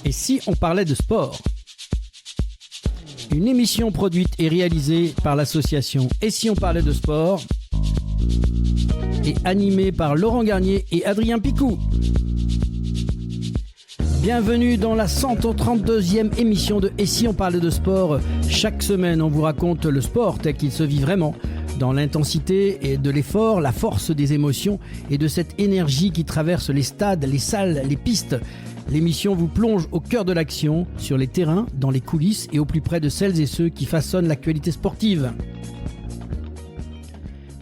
Et si on parlait de sport? Une émission produite et réalisée par l'association Et si on parlait de sport et animée par Laurent Garnier et Adrien Picou. Bienvenue dans la 132e émission de Et si on parlait de sport. Chaque semaine, on vous raconte le sport tel qu'il se vit vraiment, dans l'intensité et de l'effort, la force des émotions et de cette énergie qui traverse les stades, les salles, les pistes. L'émission vous plonge au cœur de l'action, sur les terrains, dans les coulisses et au plus près de celles et ceux qui façonnent l'actualité sportive.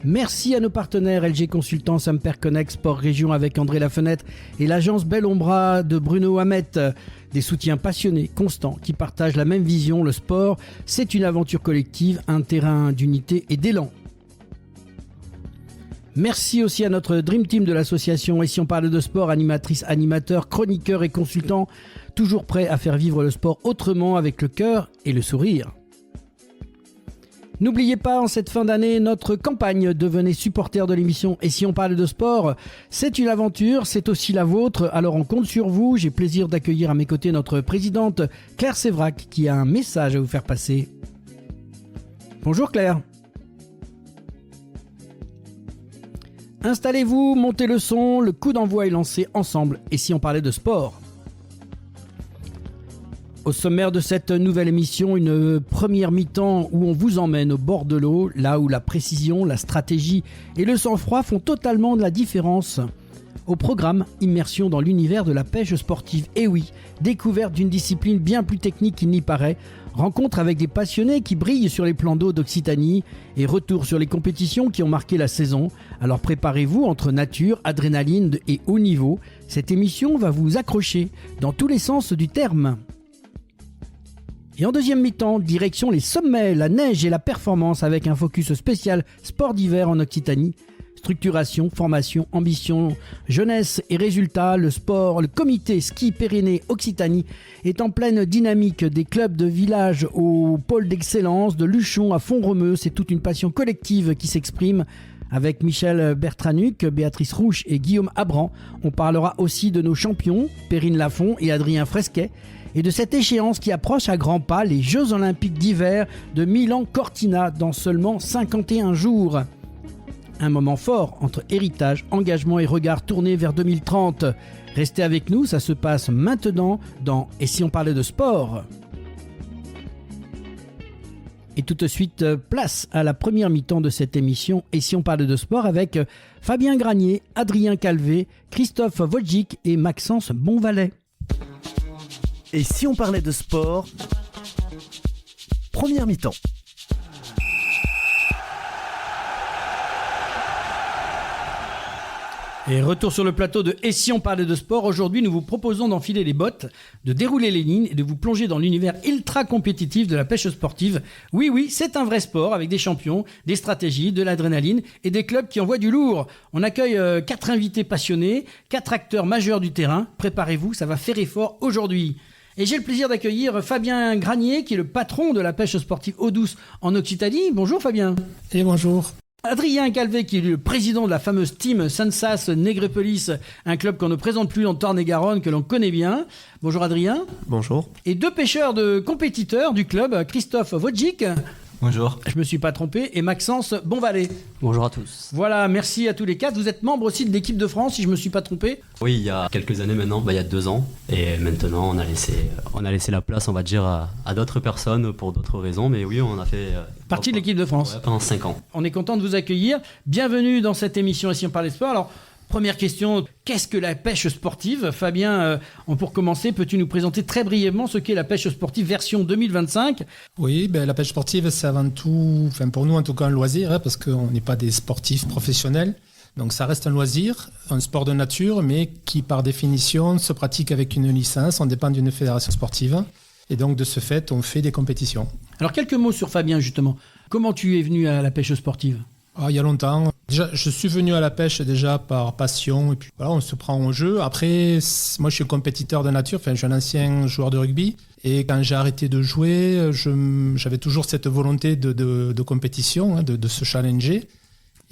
Merci à nos partenaires LG Consultants, Samper Connect, Sport Région avec André Lafenêtre et l'agence Bel Ombra de Bruno Hamet. Des soutiens passionnés, constants, qui partagent la même vision. Le sport, c'est une aventure collective, un terrain d'unité et d'élan. Merci aussi à notre Dream Team de l'association Et si on parle de sport, animatrices, animateurs, chroniqueurs et consultants, toujours prêts à faire vivre le sport autrement avec le cœur et le sourire. N'oubliez pas, en cette fin d'année, notre campagne Devenez supporter de l'émission Et si on parle de sport, c'est une aventure, c'est aussi la vôtre, alors on compte sur vous. J'ai plaisir d'accueillir à mes côtés notre présidente Claire Sévrac qui a un message à vous faire passer. Bonjour Claire. Installez-vous, montez le son, le coup d'envoi est lancé ensemble. Et si on parlait de sport? Au sommaire de cette nouvelle émission, une première mi-temps où on vous emmène au bord de l'eau, là où la précision, la stratégie et le sang-froid font totalement de la différence. Au programme, immersion dans l'univers de la pêche sportive. Et oui, découverte d'une discipline bien plus technique qu'il n'y paraît, rencontre avec des passionnés qui brillent sur les plans d'eau d'Occitanie et retour sur les compétitions qui ont marqué la saison. Alors préparez-vous entre nature, adrénaline et haut niveau. Cette émission va vous accrocher dans tous les sens du terme. Et en deuxième mi-temps, direction les sommets, la neige et la performance avec un focus spécial sport d'hiver en Occitanie. Structuration, formation, ambition, jeunesse et résultats, le sport, le comité ski Pyrénées Occitanie est en pleine dynamique des clubs de village au pôle d'excellence, de Luchon à Font-Romeu. C'est toute une passion collective qui s'exprime. Avec Michel Bertranuc, Béatrice Rouche et Guillaume Abran, on parlera aussi de nos champions, Perrine Lafont et Adrien Fresquet, et de cette échéance qui approche à grands pas, les Jeux Olympiques d'hiver de Milan-Cortina dans seulement 51 jours. Un moment fort entre héritage, engagement et regard tourné vers 2030. Restez avec nous, ça se passe maintenant dans Et si on parlait de sport? Et tout de suite, place à la première mi-temps de cette émission Et si on parlait de sport avec Fabien Granier, Adrien Calvé, Christophe Wojcik et Maxence Bonvalet. Et si on parlait de sport? Première mi-temps. Et retour sur le plateau de Et si on parlait de sport? Aujourd'hui, nous vous proposons d'enfiler les bottes, de dérouler les lignes et de vous plonger dans l'univers ultra compétitif de la pêche sportive. Oui, c'est un vrai sport avec des champions, des stratégies, de l'adrénaline et des clubs qui envoient du lourd. On accueille 4 invités passionnés, 4 acteurs majeurs du terrain. Préparez-vous, ça va faire effort aujourd'hui. Et j'ai le plaisir d'accueillir Fabien Granier, qui est le patron de la pêche sportive eau douce en Occitanie. Bonjour Fabien. Et bonjour. Adrien Calvé, qui est le président de la fameuse team Sansas Négrépolis, un club qu'on ne présente plus en Tarn-et-Garonne, que l'on connaît bien. Bonjour Adrien. Bonjour. Et 2 pêcheurs de compétiteurs du club, Christophe Wojcik. Bonjour. Je me suis pas trompé. Et Maxence Bonvalet. Bonjour à tous. Voilà, merci à tous les 4. Vous êtes membre aussi de l'équipe de France, si je me suis pas trompé. Oui, il y a quelques années maintenant, il y a 2 ans. Et maintenant, on a laissé la place, on va dire, à d'autres personnes pour d'autres raisons. Mais oui, on a fait... partie de l'équipe de France. Ouais, pendant 5 ans. On est content de vous accueillir. Bienvenue dans cette émission Et si on parlait de sport. Alors, première question, qu'est-ce que la pêche sportive? Fabien, pour commencer, peux-tu nous présenter très brièvement ce qu'est la pêche sportive version 2025? Oui, la pêche sportive, c'est avant tout, pour nous en tout cas, un loisir, parce qu'on n'est pas des sportifs professionnels. Donc ça reste un loisir, un sport de nature, mais qui par définition se pratique avec une licence. On dépend d'une fédération sportive. Et donc de ce fait, on fait des compétitions. Alors quelques mots sur Fabien justement. Comment tu es venu à la pêche sportive? Il y a longtemps. Déjà, je suis venu à la pêche déjà par passion. Et puis voilà, on se prend au jeu. Après, moi je suis compétiteur de nature. Je suis un ancien joueur de rugby. Et quand j'ai arrêté de jouer, j'avais toujours cette volonté de compétition, de se challenger.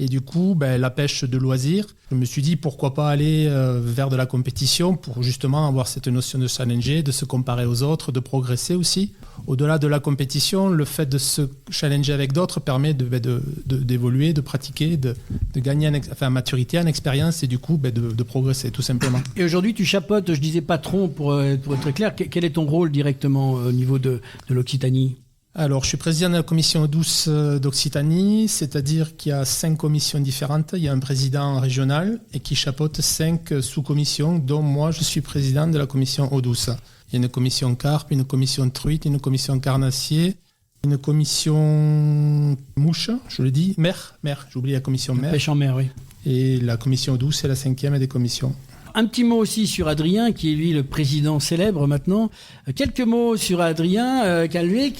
Et du coup, la pêche de loisir, je me suis dit pourquoi pas aller vers de la compétition pour justement avoir cette notion de challenger, de se comparer aux autres, de progresser aussi. Au-delà de la compétition, le fait de se challenger avec d'autres permet d'évoluer, de pratiquer, de gagner en maturité, en expérience et du coup de progresser tout simplement. Et aujourd'hui, tu chapeautes, je disais patron pour être très clair. Quel est ton rôle directement au niveau de l'Occitanie ? Alors, je suis président de la commission eau douce d'Occitanie, c'est-à-dire qu'il y a 5 commissions différentes. Il y a un président régional et qui chapeaute 5 sous-commissions, dont moi, je suis président de la commission eau douce. Il y a une commission carpe, une commission truite, une commission carnassier, une commission mouche, je le dis, mer, j'ai oublié la commission mer. Pêche en mer, oui. Et la commission eau douce est la 5e des commissions. Un petit mot aussi sur Adrien, qui est lui le président célèbre maintenant. Quelques mots sur Adrien Calvé.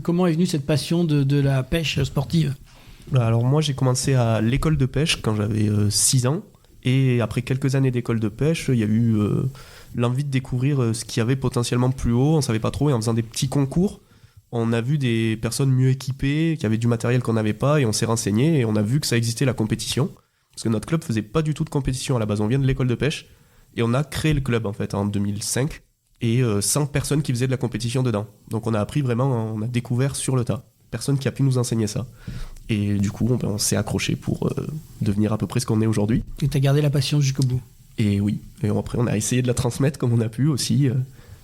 Comment est venue cette passion de la pêche sportive ? Alors moi j'ai commencé à l'école de pêche quand j'avais 6 ans. Et après quelques années d'école de pêche, il y a eu l'envie de découvrir ce qu'il y avait potentiellement plus haut. On ne savait pas trop et en faisant des petits concours, on a vu des personnes mieux équipées, qui avaient du matériel qu'on n'avait pas et on s'est renseigné et on a vu que ça existait la compétition. Parce que notre club faisait pas du tout de compétition à la base, on vient de l'école de pêche et on a créé le club en fait en 2005 et 100 personnes qui faisaient de la compétition dedans. Donc on a appris vraiment, on a découvert sur le tas. Personne qui a pu nous enseigner ça. Et du coup on s'est accroché pour devenir à peu près ce qu'on est aujourd'hui. Et tu as gardé la passion jusqu'au bout. Et oui, et après on a essayé de la transmettre comme on a pu aussi,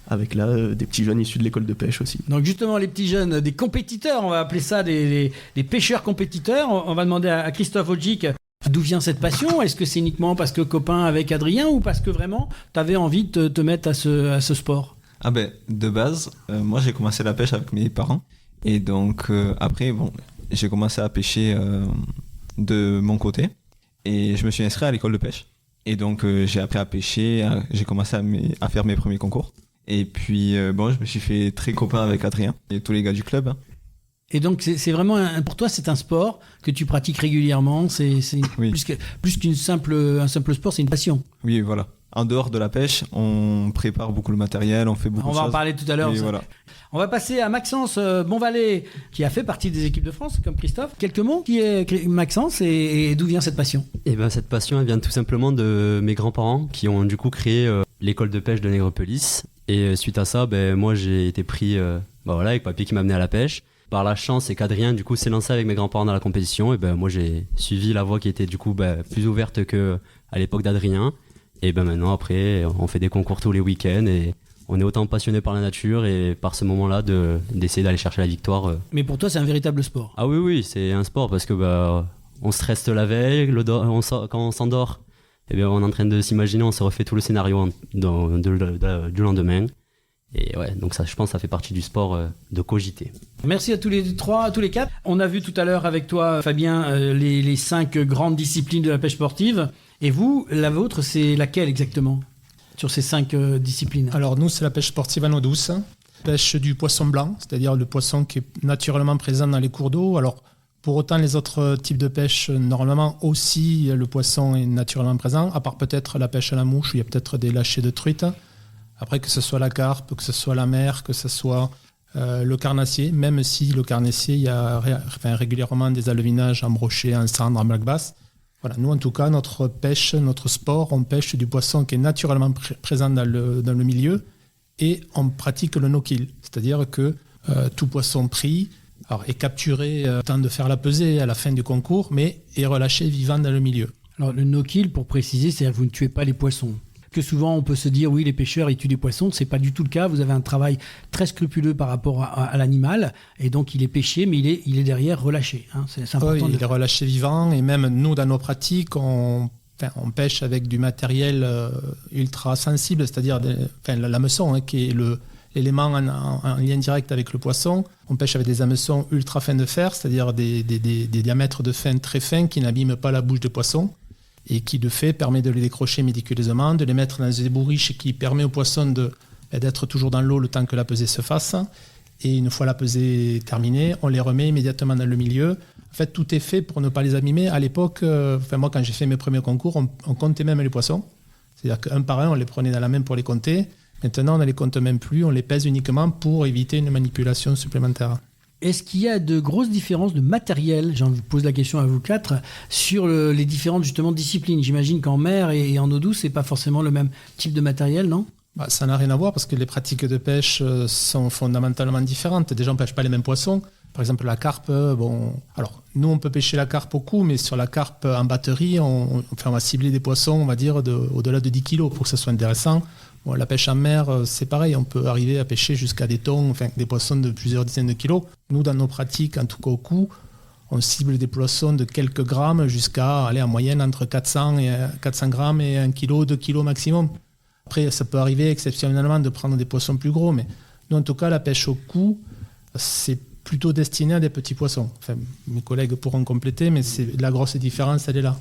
avec des petits jeunes issus de l'école de pêche aussi. Donc justement les petits jeunes, des compétiteurs, on va appeler ça des pêcheurs compétiteurs. On va demander à Christophe Odjic. D'où vient cette passion ? Est-ce que c'est uniquement parce que copain avec Adrien ou parce que vraiment tu avais envie de te mettre à ce sport ? De base, moi j'ai commencé la pêche avec mes parents et donc après j'ai commencé à pêcher de mon côté et je me suis inscrit à l'école de pêche et donc j'ai appris à pêcher, j'ai commencé à faire mes premiers concours et puis je me suis fait très copain avec Adrien et tous les gars du club. Et donc c'est vraiment pour toi c'est un sport que tu pratiques régulièrement, c'est oui. plus qu'un simple sport, c'est une passion. Oui, voilà. En dehors de la pêche, on prépare beaucoup le matériel, on fait beaucoup de choses. On va en parler tout à l'heure. Oui, voilà. On va passer à Maxence Bonvalet qui a fait partie des équipes de France comme Christophe. Quelques mots, qui est Maxence et d'où vient cette passion ? Et cette passion elle vient tout simplement de mes grands-parents qui ont du coup créé l'école de pêche de Nègrepelisse. Et suite à ça, moi j'ai été pris avec papy qui m'a amené à la pêche. Par la chance, c'est qu'Adrien du coup s'est lancé avec mes grands-parents dans la compétition et moi j'ai suivi la voie qui était du coup plus ouverte que à l'époque d'Adrien. Et maintenant après on fait des concours tous les week-ends et on est autant passionné par la nature et par ce moment-là d'essayer d'aller chercher la victoire. Mais pour toi c'est un véritable sport. Ah oui, c'est un sport parce que on stresse la veille, quand on s'endort, on est en train de s'imaginer, on se refait tout le scénario du lendemain. Et donc ça, je pense, ça fait partie du sport de cogiter. Merci à tous les 3, à tous les 4. On a vu tout à l'heure avec toi, Fabien, les 5 grandes disciplines de la pêche sportive. Et vous, la vôtre, c'est laquelle exactement sur ces 5 disciplines ? Alors nous, c'est la pêche sportive en eau douce. Pêche du poisson blanc, c'est-à-dire le poisson qui est naturellement présent dans les cours d'eau. Alors pour autant, les autres types de pêche, normalement aussi, le poisson est naturellement présent, à part peut-être la pêche à la mouche, où il y a peut-être des lâchers de truite. Après, que ce soit la carpe, que ce soit la mer, que ce soit le carnassier, même si le carnassier, il y a régulièrement des alevinages en brochet, en cendre, en black bass. Voilà, nous, en tout cas, notre pêche, notre sport, on pêche du poisson qui est naturellement présent dans le milieu et on pratique le no-kill. C'est-à-dire que tout poisson pris est capturé au temps de faire la pesée à la fin du concours, mais est relâché vivant dans le milieu. Alors, le no-kill, pour préciser, c'est-à-dire que vous ne tuez pas les poissons. Que souvent on peut se dire oui les pêcheurs ils tuent des poissons, c'est pas du tout le cas, vous avez un travail très scrupuleux par rapport à l'animal et donc il est pêché mais il est derrière relâché, c'est important. Oui, il est relâché vivant et même nous dans nos pratiques on pêche avec du matériel ultra sensible, c'est-à-dire l'hameçon qui est l'élément en lien direct avec le poisson. On pêche avec des hameçons ultra fins de fer, c'est-à-dire des diamètres de fin très fins qui n'abîment pas la bouche de poisson et qui de fait permet de les décrocher méticuleusement, de les mettre dans des bourriches qui permet aux poissons d'être toujours dans l'eau le temps que la pesée se fasse. Et une fois la pesée terminée, on les remet immédiatement dans le milieu. En fait, tout est fait pour ne pas les abîmer. À l'époque, moi quand j'ai fait mes premiers concours, on comptait même les poissons. C'est-à-dire qu'un par un, on les prenait dans la main pour les compter. Maintenant, on ne les compte même plus, on les pèse uniquement pour éviter une manipulation supplémentaire. Est-ce qu'il y a de grosses différences de matériel, j'en vous pose la question à vous quatre, sur les différentes justement disciplines? J'imagine qu'en mer et en eau douce, c'est pas forcément le même type de matériel, non? Ça n'a rien à voir parce que les pratiques de pêche sont fondamentalement différentes. Déjà, on ne pêche pas les mêmes poissons. Par exemple, la carpe, alors nous, on peut pêcher la carpe au cou, mais sur la carpe en batterie, on va cibler des poissons, on va dire, au-delà de 10 kilos pour que ça soit intéressant. Bon, la pêche en mer, c'est pareil, on peut arriver à pêcher jusqu'à des thons, des poissons de plusieurs dizaines de kilos. Nous, dans nos pratiques, en tout cas au cou, on cible des poissons de quelques grammes jusqu'à aller en moyenne entre 400 grammes et 1 kg, 2 kg maximum. Après, ça peut arriver exceptionnellement de prendre des poissons plus gros, mais nous, en tout cas, la pêche au cou, c'est plutôt destiné à des petits poissons. Mes collègues pourront compléter, mais la grosse différence, elle est là.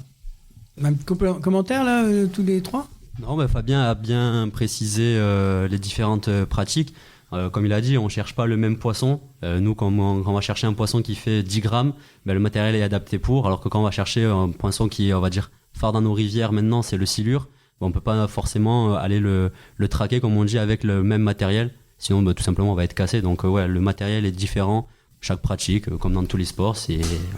Un commentaire, là, tous les trois? Non, Fabien a bien précisé les différentes pratiques. Comme il a dit, on ne cherche pas le même poisson. Nous, quand on va chercher un poisson qui fait 10 grammes, le matériel est adapté pour. Alors que quand on va chercher un poisson qui est, on va dire, phare dans nos rivières maintenant, c'est le silure. On ne peut pas forcément aller le traquer, comme on dit, avec le même matériel. Sinon, tout simplement, on va être cassé. Donc, le matériel est différent. Chaque pratique, comme dans tous les sports,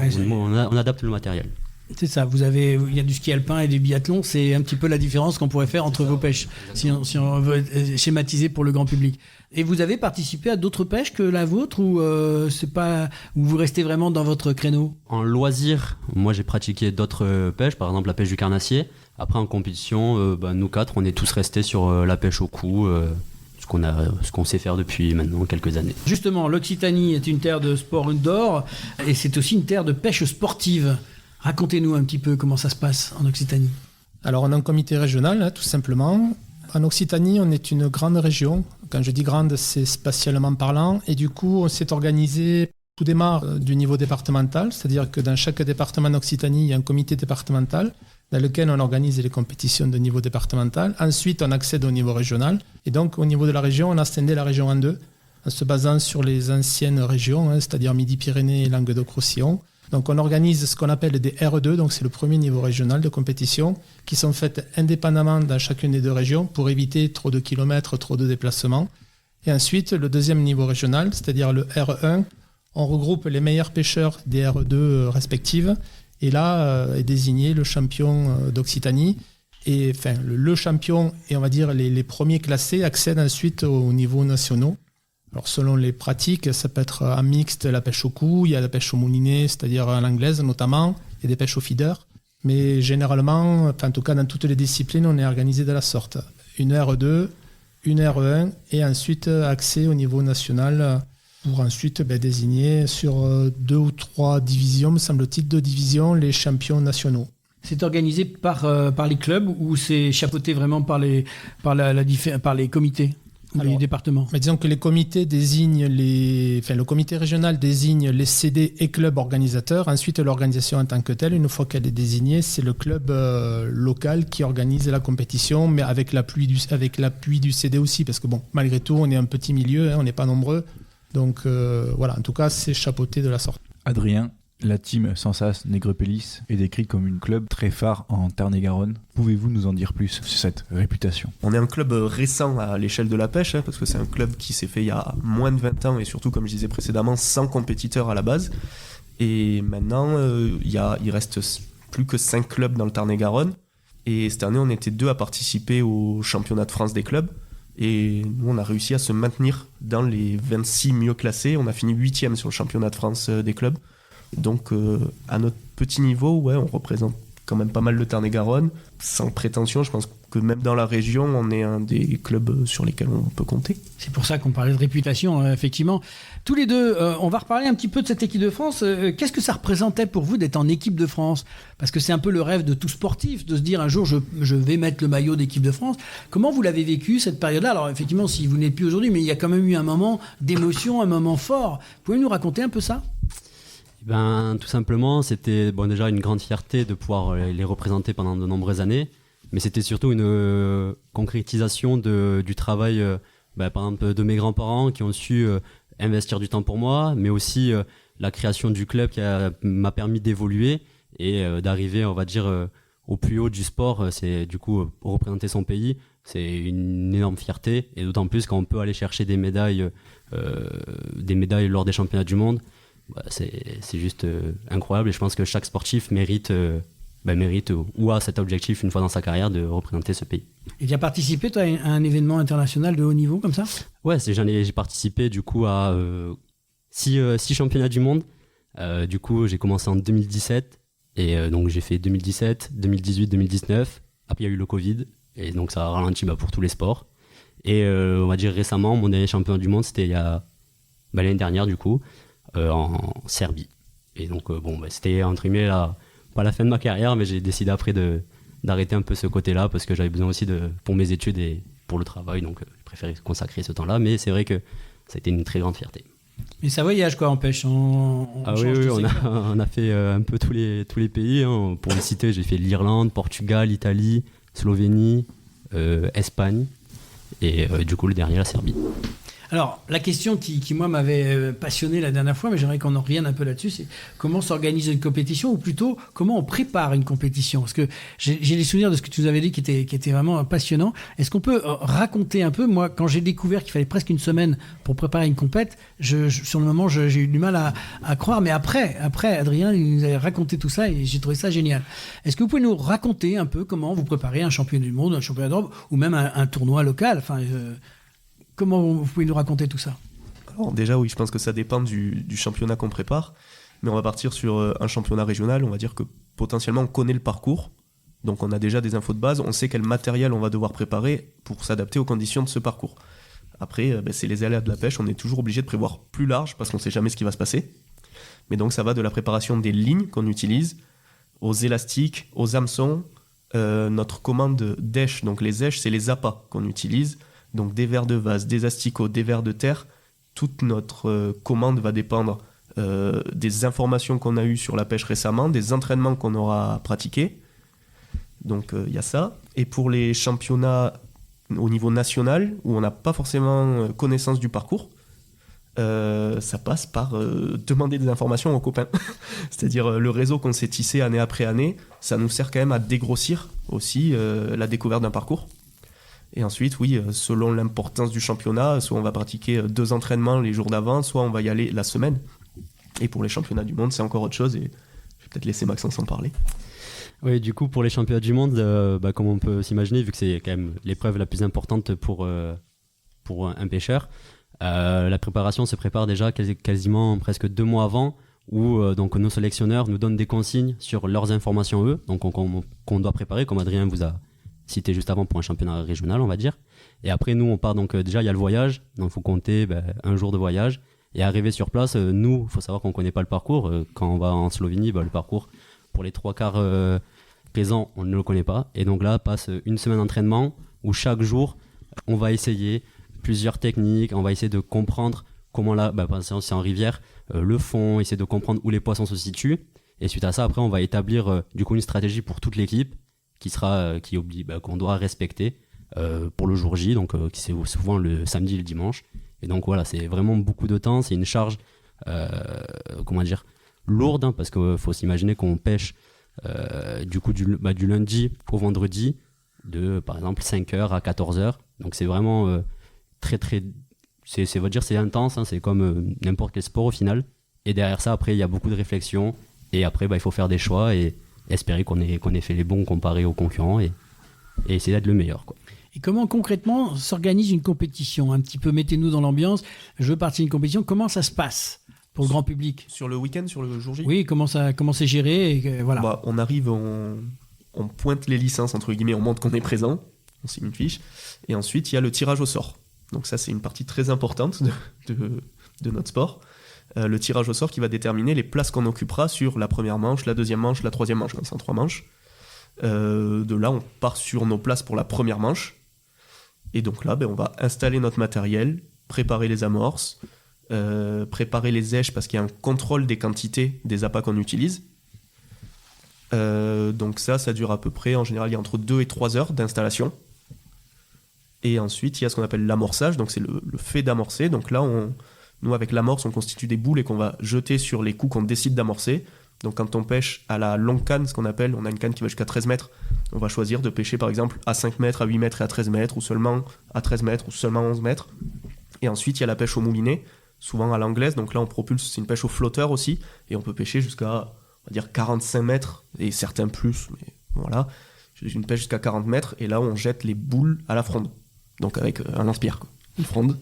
on adapte le matériel. C'est ça, il y a du ski alpin et du biathlon, c'est un petit peu la différence qu'on pourrait faire entre vos pêches, si on veut schématiser pour le grand public. Et vous avez participé à d'autres pêches que la vôtre, ou vous restez vraiment dans votre créneau? En loisir, moi j'ai pratiqué d'autres pêches, par exemple la pêche du carnassier. Après en compétition, nous quatre, on est tous restés sur la pêche au cou, ce qu'on sait faire depuis maintenant quelques années. Justement, l'Occitanie est une terre de sport indoor, et c'est aussi une terre de pêche sportive. Racontez-nous un petit peu comment ça se passe en Occitanie. Alors, on a un comité régional, tout simplement. En Occitanie, on est une grande région. Quand je dis grande, c'est spatialement parlant. Et du coup, on s'est organisé. Tout démarre du niveau départemental, c'est-à-dire que dans chaque département d'Occitanie, il y a un comité départemental dans lequel on organise les compétitions de niveau départemental. Ensuite, on accède au niveau régional. Et donc, au niveau de la région, on a scindé la région en deux, en se basant sur les anciennes régions, c'est-à-dire Midi-Pyrénées et Languedoc-Roussillon. Donc on organise ce qu'on appelle des RE2, donc c'est le premier niveau régional de compétition, qui sont faites indépendamment dans chacune des deux régions pour éviter trop de kilomètres, trop de déplacements. Et ensuite, le deuxième niveau régional, c'est-à-dire le RE1, on regroupe les meilleurs pêcheurs des RE2 respectives, et là est désigné le champion d'Occitanie. Et le champion et on va dire les premiers classés accèdent ensuite aux niveaux nationaux. Alors selon les pratiques, ça peut être en mixte la pêche au cou, il y a la pêche au moulinet, c'est-à-dire à l'anglaise notamment, et des pêches au feeder. Mais généralement, en tout cas dans toutes les disciplines, on est organisé de la sorte. Une RE2, une RE1 et ensuite accès au niveau national pour ensuite désigner sur 2 ou 3 divisions, me semble-t-il, 2 divisions, les champions nationaux. C'est organisé par les clubs ou c'est chapeauté vraiment par les comités? Les départements. Mais disons que les comités désignent le comité régional désigne les CD et clubs organisateurs. Ensuite, l'organisation en tant que telle, une fois qu'elle est désignée, c'est le club local qui organise la compétition, mais avec l'appui du CD aussi, parce que malgré tout, on est un petit milieu, on n'est pas nombreux. Donc en tout cas, c'est chapeauté de la sorte. Adrien, la team Sensas Nègrepelisse est décrite comme une club très phare en Tarn-et-Garonne. Pouvez-vous nous en dire plus sur cette réputation? On est un club récent à l'échelle de la pêche, parce que c'est un club qui s'est fait il y a moins de 20 ans et surtout, comme je disais précédemment, 100 compétiteurs à la base. Et maintenant, il reste plus que 5 clubs dans le Tarn-et-Garonne. Et cette année, on était 2 à participer au championnat de France des clubs. Et nous, on a réussi à se maintenir dans les 26 mieux classés. On a fini 8e sur le championnat de France des clubs. Donc à notre petit niveau, on représente quand même pas mal le Tarn-et-Garonne. Sans prétention, je pense que même dans la région, on est un des clubs sur lesquels on peut compter. C'est pour ça qu'on parlait de réputation, effectivement. Tous les deux, on va reparler un petit peu de cette équipe de France. Qu'est-ce que ça représentait pour vous d'être en équipe de France? Parce que c'est un peu le rêve de tout sportif, de se dire un jour, je vais mettre le maillot d'équipe de France. Comment vous l'avez vécu, cette période-là? Alors effectivement, si vous n'êtes plus aujourd'hui, mais il y a quand même eu un moment d'émotion, un moment fort. Pouvez-vous nous raconter un peu ça? Tout simplement, c'était déjà une grande fierté de pouvoir les représenter pendant de nombreuses années, mais c'était surtout une concrétisation du travail par exemple, de mes grands-parents qui ont su investir du temps pour moi, mais aussi la création du club qui m'a permis d'évoluer et d'arriver, on va dire, au plus haut du sport. C'est du coup représenter son pays, c'est une énorme fierté, et d'autant plus quand on peut aller chercher des médailles lors des championnats du monde. C'est juste incroyable, et je pense que chaque sportif mérite ou a cet objectif une fois dans sa carrière de représenter ce pays. Et tu as participé, toi, à un événement international de haut niveau comme ça ? Ouais, j'ai participé du coup à 6 championnats du monde. Du coup, j'ai commencé en 2017, et donc j'ai fait 2017, 2018, 2019. Après, il y a eu le Covid, et donc ça a ralenti pour tous les sports. Et on va dire récemment, mon dernier championnat du monde, c'était l'année dernière, du coup, en Serbie. Et donc, c'était entre guillemets pas la fin de ma carrière, mais j'ai décidé après d'arrêter un peu ce côté-là, parce que j'avais besoin aussi pour mes études et pour le travail, donc j'ai préféré consacrer ce temps-là. Mais c'est vrai que ça a été une très grande fierté. Mais ça voyage quoi en pêche, oui, on a fait un peu tous les pays, hein. Pour les citer, j'ai fait l'Irlande, Portugal, Italie, Slovénie, Espagne, et du coup le dernier, la Serbie. Alors, la question qui moi, m'avait passionné la dernière fois, mais j'aimerais qu'on en revienne un peu là-dessus, c'est comment s'organise une compétition, ou plutôt, comment on prépare une compétition ? Parce que j'ai des souvenirs de ce que tu nous avais dit qui était vraiment passionnant. Est-ce qu'on peut raconter un peu ? Moi, quand j'ai découvert qu'il fallait presque une semaine pour préparer une compète, sur le moment, j'ai eu du mal à croire. Mais après, Adrien, il nous a raconté tout ça et j'ai trouvé ça génial. Est-ce que vous pouvez nous raconter un peu comment vous préparez un championnat du monde, un championnat d'Europe, ou même un tournoi local ? Enfin, comment vous pouvez nous raconter tout ça ? Alors déjà, oui, je pense que ça dépend du championnat qu'on prépare. Mais on va partir sur un championnat régional. On va dire que potentiellement, on connaît le parcours. Donc on a déjà des infos de base. On sait quel matériel on va devoir préparer pour s'adapter aux conditions de ce parcours. Après, c'est les aléas de la pêche. On est toujours obligé de prévoir plus large parce qu'on ne sait jamais ce qui va se passer. Mais donc ça va de la préparation des lignes qu'on utilise, aux élastiques, aux hameçons, notre commande d'èches. Donc les èches, c'est les appâts qu'on utilise. Donc des vers de vase, des asticots, des vers de terre, toute notre commande va dépendre des informations qu'on a eues sur la pêche récemment, des entraînements qu'on aura pratiqués. Donc il y a ça. Et pour les championnats au niveau national, où on n'a pas forcément connaissance du parcours, ça passe par demander des informations aux copains. C'est-à-dire le réseau qu'on s'est tissé année après année, ça nous sert quand même à dégrossir aussi la découverte d'un parcours. Et ensuite, oui, selon l'importance du championnat, soit on va pratiquer 2 entraînements les jours d'avant, soit on va y aller la semaine. Et pour les championnats du monde, c'est encore autre chose, et je vais peut-être laisser Maxence en parler. Oui, du coup, pour les championnats du monde, comme on peut s'imaginer, vu que c'est quand même l'épreuve la plus importante pour un pêcheur, la préparation se prépare déjà quasiment presque 2 mois avant, où donc nos sélectionneurs nous donnent des consignes sur leurs informations eux, donc qu'on doit préparer, comme Adrien vous a cité juste avant pour un championnat régional, on va dire. Et après, nous, on part, donc déjà, il y a le voyage, donc il faut compter 1 jour de voyage. Et arriver sur place, nous, il faut savoir qu'on ne connaît pas le parcours. Quand on va en Slovénie, le parcours, pour les 3/4 présents, on ne le connaît pas. Et donc là, passe 1 semaine d'entraînement où chaque jour, on va essayer plusieurs techniques, on va essayer de comprendre comment là, par exemple, c'est en rivière, le fond, essayer de comprendre où les poissons se situent. Et suite à ça, après, on va établir du coup une stratégie pour toute l'équipe qu'on doit respecter pour le jour J, donc qui c'est souvent le samedi et le dimanche. Et donc voilà, c'est vraiment beaucoup de temps, c'est une charge lourde, hein, parce qu'il faut s'imaginer qu'on pêche du lundi au vendredi de par exemple 5h à 14h. Donc c'est vraiment c'est intense, hein, c'est comme n'importe quel sport au final. Et derrière ça, après il y a beaucoup de réflexion, et après il faut faire des choix et espérer qu'on ait fait les bons comparés aux concurrents et essayer d'être le meilleur, quoi. Et comment concrètement s'organise une compétition ? Un petit peu, mettez-nous dans l'ambiance. Je veux partir d'une compétition. Comment ça se passe pour le grand public ? Sur le week-end, sur le jour J ? Oui, comment c'est géré et, voilà. On arrive, on pointe les licences, entre guillemets, on montre qu'on est présent, on signe une fiche. Et ensuite, il y a le tirage au sort. Donc ça, c'est une partie très importante de notre sport. Le tirage au sort qui va déterminer les places qu'on occupera sur la première manche, la deuxième manche, la troisième manche, comme ça en 3 manches. De là, on part sur nos places pour la première manche. Et donc là, on va installer notre matériel, préparer les amorces, préparer les èches parce qu'il y a un contrôle des quantités des appâts qu'on utilise. Donc ça dure à peu près, en général, il y a entre 2 et 3 heures d'installation. Et ensuite, il y a ce qu'on appelle l'amorçage, donc c'est le fait d'amorcer. Donc là, nous, avec l'amorce, on constitue des boules et qu'on va jeter sur les coups qu'on décide d'amorcer. Donc quand on pêche à la longue canne, ce qu'on appelle, on a une canne qui va jusqu'à 13 mètres, on va choisir de pêcher par exemple à 5 mètres, à 8 mètres et à 13 mètres, ou seulement à 13 mètres, ou seulement 11 mètres. Et ensuite, il y a la pêche au moulinet, souvent à l'anglaise, donc là on propulse, c'est une pêche au flotteur aussi, et on peut pêcher jusqu'à, on va dire, 45 mètres, et certains plus, mais voilà, une pêche jusqu'à 40 mètres, et là on jette les boules à la fronde, donc avec un lance-pierre, quoi. Une fronde,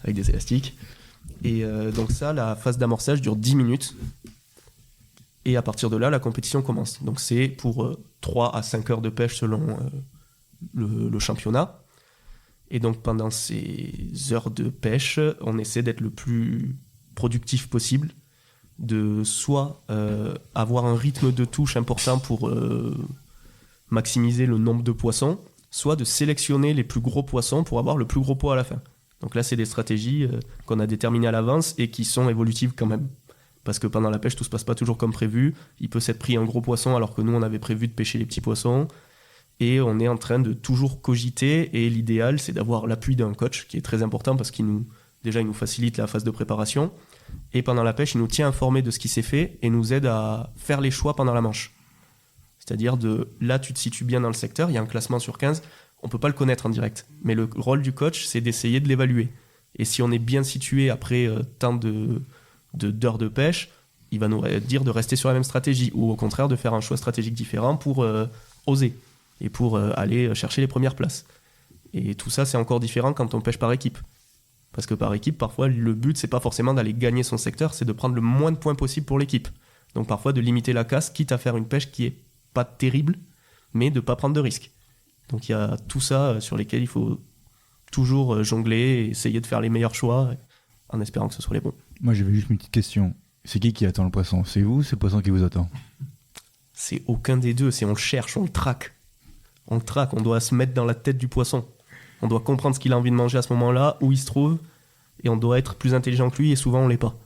avec des élastiques. Et donc ça, la phase d'amorçage dure 10 minutes, et à partir de là, la compétition commence. Donc c'est pour 3 à 5 heures de pêche selon le championnat. Et donc pendant ces heures de pêche, on essaie d'être le plus productif possible, de soit avoir un rythme de touche important pour maximiser le nombre de poissons, soit de sélectionner les plus gros poissons pour avoir le plus gros poids à la fin. Donc là, c'est des stratégies qu'on a déterminées à l'avance et qui sont évolutives quand même. Parce que pendant la pêche, tout se passe pas toujours comme prévu. Il peut s'être pris un gros poisson alors que nous, on avait prévu de pêcher les petits poissons. Et on est en train de toujours cogiter. Et l'idéal, c'est d'avoir l'appui d'un coach, qui est très important parce qu'il nous facilite la phase de préparation. Et pendant la pêche, il nous tient informés de ce qui s'est fait et nous aide à faire les choix pendant la manche. C'est-à-dire là, tu te situes bien dans le secteur, il y a un classement sur 15, on peut pas le connaître en direct. Mais le rôle du coach, c'est d'essayer de l'évaluer. Et si on est bien situé après tant d'heures de pêche, il va nous dire de rester sur la même stratégie ou au contraire de faire un choix stratégique différent pour oser et pour aller chercher les premières places. Et tout ça, c'est encore différent quand on pêche par équipe. Parce que par équipe, parfois, le but, c'est pas forcément d'aller gagner son secteur, c'est de prendre le moins de points possible pour l'équipe. Donc parfois, de limiter la casse, quitte à faire une pêche qui est pas terrible, mais de pas prendre de risques. Donc il y a tout ça sur lesquels il faut toujours jongler et essayer de faire les meilleurs choix en espérant que ce soit les bons. Moi, j'avais juste une petite question. C'est qui attend le poisson? C'est vous ou c'est le poisson qui vous attend? C'est aucun des deux, c'est on le cherche, on le traque. On le traque, on doit se mettre dans la tête du poisson. On doit comprendre ce qu'il a envie de manger à ce moment-là, où il se trouve, et on doit être plus intelligent que lui, et souvent on l'est pas.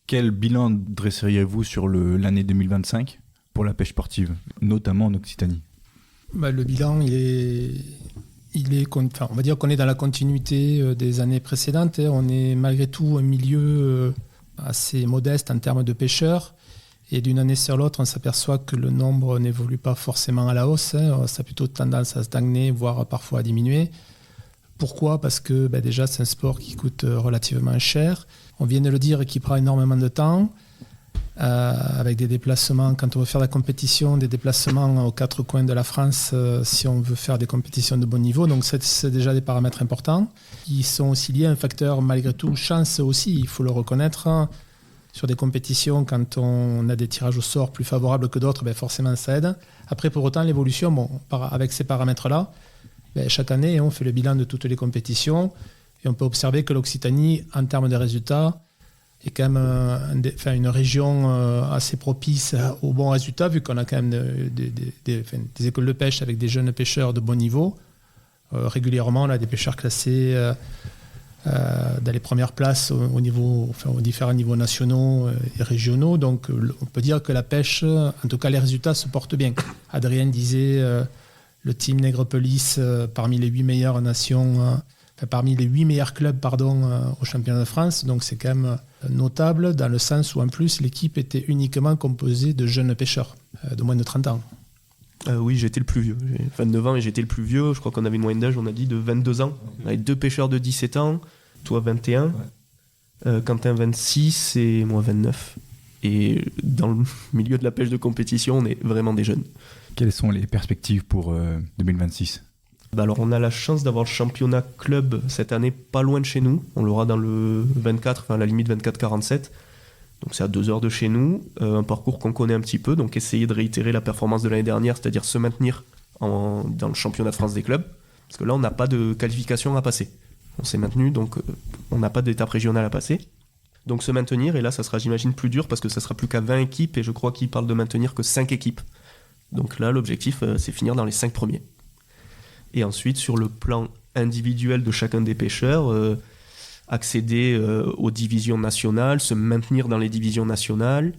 Quel bilan dresseriez-vous sur l'année 2025 pour la pêche sportive, notamment en Occitanie? Le bilan, on va dire qu'on est dans la continuité des années précédentes. On est malgré tout un milieu assez modeste en termes de pêcheurs. Et d'une année sur l'autre, on s'aperçoit que le nombre n'évolue pas forcément à la hausse. Ça a plutôt tendance à stagner, voire parfois à diminuer. Pourquoi ? Parce que déjà, c'est un sport qui coûte relativement cher. On vient de le dire, qui prend énormément de temps. Avec des déplacements, quand on veut faire la compétition, des déplacements aux 4 coins de la France si on veut faire des compétitions de bon niveau. Donc c'est déjà des paramètres importants. Ils sont aussi liés à un facteur, malgré tout, chance aussi, il faut le reconnaître. Sur des compétitions, quand on a des tirages au sort plus favorables que d'autres, forcément ça aide. Après, pour autant, l'évolution, avec ces paramètres-là, chaque année, on fait le bilan de toutes les compétitions et on peut observer que l'Occitanie, en termes de résultats, est quand même une région assez propice aux bons résultats, vu qu'on a quand même des écoles de pêche avec des jeunes pêcheurs de bon niveau. Régulièrement, on a des pêcheurs classés dans les premières places aux différents niveaux nationaux et régionaux. Donc on peut dire que la pêche, en tout cas les résultats se portent bien. Adrien disait le team Nègrepelisse parmi les 8 meilleures nations, parmi les 8 meilleurs clubs au championnat de France. Donc c'est quand même notable dans le sens où en plus l'équipe était uniquement composée de jeunes pêcheurs de moins de 30 ans. Oui, j'étais le plus vieux. J'ai 29 ans et j'étais le plus vieux. Je crois qu'on avait une moyenne d'âge, on a dit, de 22 ans. On avait 2 pêcheurs de 17 ans, toi 21, Quentin 26 et moi 29. Et dans le milieu de la pêche de compétition, on est vraiment des jeunes. Quelles sont les perspectives pour 2026 ? Alors on a la chance d'avoir le championnat club cette année pas loin de chez nous. On l'aura dans le 24, à la limite 24-47. Donc c'est à 2 heures de chez nous, un parcours qu'on connaît un petit peu, donc essayer de réitérer la performance de l'année dernière, c'est-à-dire se maintenir dans le championnat de France des clubs, parce que là on n'a pas de qualification à passer. On s'est maintenu, donc on n'a pas d'étape régionale à passer. Donc se maintenir, et là ça sera j'imagine plus dur, parce que ça sera plus qu'à 20 équipes, et je crois qu'ils parlent de maintenir que 5 équipes. Donc là l'objectif c'est finir dans les 5 premiers. Et ensuite sur le plan individuel de chacun des pêcheurs, accéder aux divisions nationales, se maintenir dans les divisions nationales,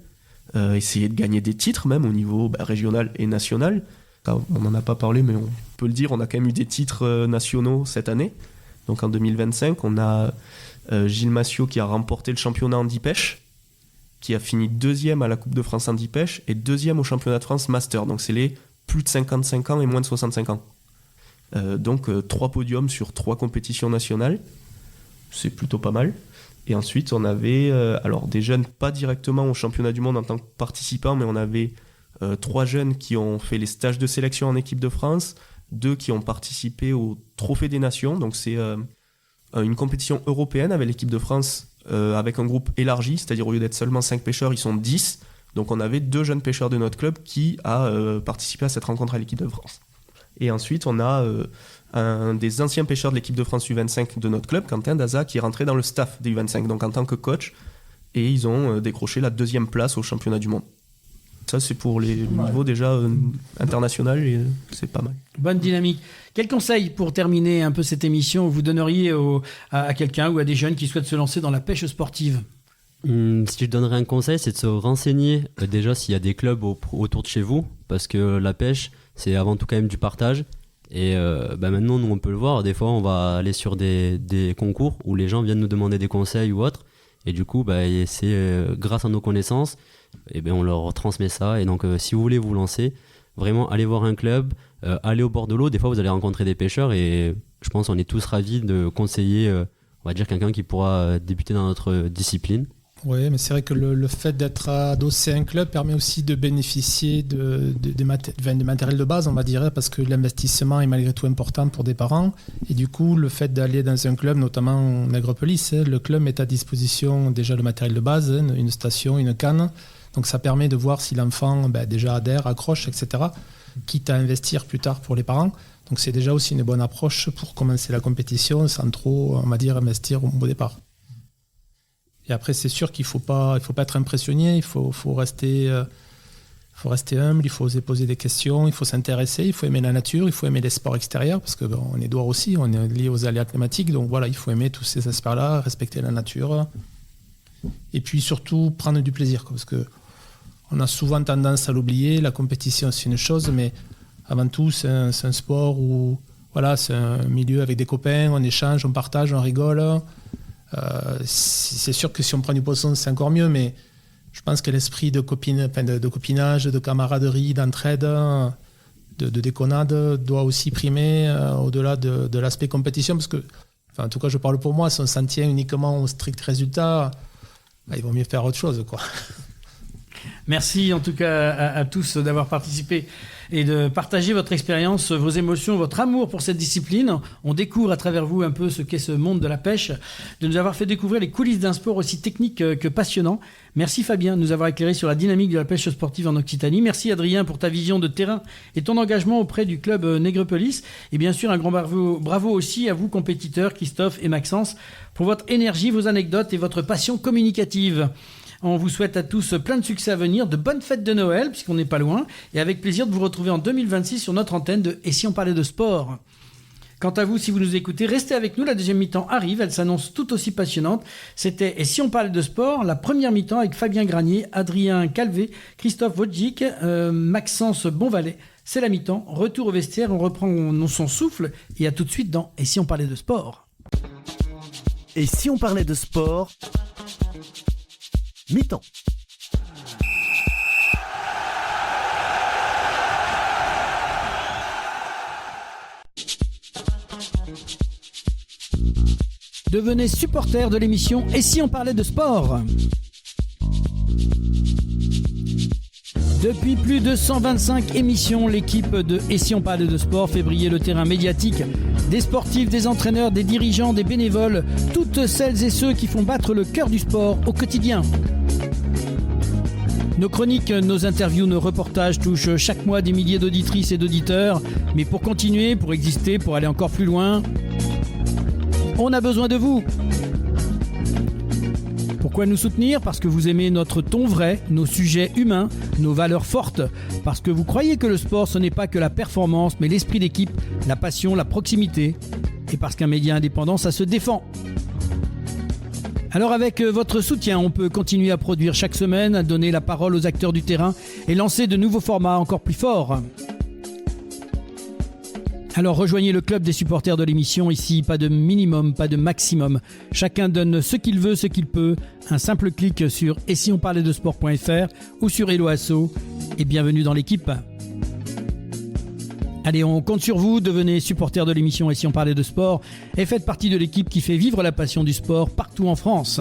essayer de gagner des titres même au niveau régional et national. On n'en a pas parlé, mais on peut le dire, on a quand même eu des titres nationaux cette année. Donc en 2025, on a Gilles Massiot qui a remporté le championnat handi-pêche, qui a fini 2e à la Coupe de France Handi-Pêche et 2e au championnat de France Master. Donc c'est les plus de 55 ans et moins de 65 ans. Donc 3 podiums sur 3 compétitions nationales. C'est plutôt pas mal. Et ensuite, on avait des jeunes pas directement au championnat du monde en tant que participants, mais on avait 3 jeunes qui ont fait les stages de sélection en équipe de France, 2 qui ont participé au Trophée des Nations. Donc c'est une compétition européenne avec l'équipe de France avec un groupe élargi, c'est-à-dire au lieu d'être seulement 5 pêcheurs, ils sont 10. Donc on avait 2 jeunes pêcheurs de notre club qui a participé à cette rencontre à l'équipe de France. Et ensuite, on a un des anciens pêcheurs de l'équipe de France U25 de notre club, Quentin Daza, qui est rentré dans le staff des U25, donc en tant que coach. Et ils ont décroché la 2e place au championnat du monde. Ça, c'est pour les niveaux déjà international et c'est pas mal. Bonne dynamique. Quel conseil pour terminer un peu cette émission vous donneriez à quelqu'un ou à des jeunes qui souhaitent se lancer dans la pêche sportive ? Si je donnerais un conseil, c'est de se renseigner déjà s'il y a des clubs autour de chez vous, parce que la pêche, c'est avant tout quand même du partage. Et maintenant, nous, on peut le voir. Des fois, on va aller sur des concours où les gens viennent nous demander des conseils ou autre. Et du coup, c'est grâce à nos connaissances, on leur transmet ça. Et donc, si vous voulez vous lancer, vraiment, allez voir un club, allez au bord de l'eau. Des fois, vous allez rencontrer des pêcheurs et je pense qu'on est tous ravis de conseiller, on va dire, quelqu'un qui pourra débuter dans notre discipline. Oui, mais c'est vrai que le fait d'être adossé à un club permet aussi de bénéficier de matériel de base, on va dire, parce que l'investissement est malgré tout important pour des parents. Et du coup, le fait d'aller dans un club, notamment en Nègrepelisse, le club met à disposition déjà le matériel de base, une station, une canne. Donc ça permet de voir si l'enfant déjà adhère, accroche, etc., quitte à investir plus tard pour les parents. Donc c'est déjà aussi une bonne approche pour commencer la compétition sans trop, on va dire, investir au départ. Et après, c'est sûr qu'il ne faut pas être impressionné, il faut rester humble, il faut oser poser des questions, il faut s'intéresser, il faut aimer la nature, il faut aimer les sports extérieurs, parce qu'on est doué aussi, on est lié aux aléas climatiques, donc voilà, il faut aimer tous ces aspects-là, respecter la nature, et puis surtout prendre du plaisir, parce qu'on a souvent tendance à l'oublier, la compétition c'est une chose, mais avant tout c'est un sport où voilà, c'est un milieu avec des copains, on échange, on partage, on rigole. C'est sûr que si on prend du poisson c'est encore mieux, mais je pense que l'esprit de copinage, de camaraderie, d'entraide, de déconnade doit aussi primer au-delà de l'aspect compétition, parce que, en tout cas je parle pour moi, si on s'en tient uniquement au strict résultat, il vaut mieux faire autre chose, quoi. Merci en tout cas à tous d'avoir participé et de partager votre expérience, vos émotions, votre amour pour cette discipline. On découvre à travers vous un peu ce qu'est ce monde de la pêche, de nous avoir fait découvrir les coulisses d'un sport aussi technique que passionnant. Merci Fabien de nous avoir éclairé sur la dynamique de la pêche sportive en Occitanie. Merci Adrien pour ta vision de terrain et ton engagement auprès du club Nègrepelisse. Et bien sûr un grand bravo aussi à vous compétiteurs, Christophe et Maxence, pour votre énergie, vos anecdotes et votre passion communicative. On vous souhaite à tous plein de succès à venir, de bonnes fêtes de Noël, puisqu'on n'est pas loin, et avec plaisir de vous retrouver en 2026 sur notre antenne de Et si on parlait de sport ? Quant à vous, si vous nous écoutez, restez avec nous, la deuxième mi-temps arrive, elle s'annonce tout aussi passionnante. C'était Et si on parlait de sport ? La première mi-temps avec Fabien Granier, Adrien Calvé, Christophe Wojcik, Maxence Bonvalet. C'est la mi-temps, retour au vestiaire, on reprend son souffle, et à tout de suite dans Et si on parlait de sport ? Et si on parlait de sport ? Mi-temps. Devenez supporter de l'émission Et si on parlait de sport ? Depuis plus de 125 émissions, l'équipe de Et si on parlait de sport fait briller le terrain médiatique des sportifs, des entraîneurs, des dirigeants, des bénévoles, toutes celles et ceux qui font battre le cœur du sport au quotidien. Nos chroniques, nos interviews, nos reportages touchent chaque mois des milliers d'auditrices et d'auditeurs. Mais pour continuer, pour exister, pour aller encore plus loin, on a besoin de vous. Pourquoi nous soutenir ? Parce que vous aimez notre ton vrai, nos sujets humains, nos valeurs fortes. Parce que vous croyez que le sport, ce n'est pas que la performance, mais l'esprit d'équipe, la passion, la proximité. Et parce qu'un média indépendant, ça se défend. Alors avec votre soutien, on peut continuer à produire chaque semaine, à donner la parole aux acteurs du terrain et lancer de nouveaux formats encore plus forts. Alors rejoignez le club des supporters de l'émission. Ici, pas de minimum, pas de maximum. Chacun donne ce qu'il veut, ce qu'il peut. Un simple clic sur et si on parlait de sport.fr ou sur Hello Asso. Et bienvenue dans l'équipe. Allez, on compte sur vous, devenez supporter de l'émission Et si on parlait de sport et faites partie de l'équipe qui fait vivre la passion du sport partout en France.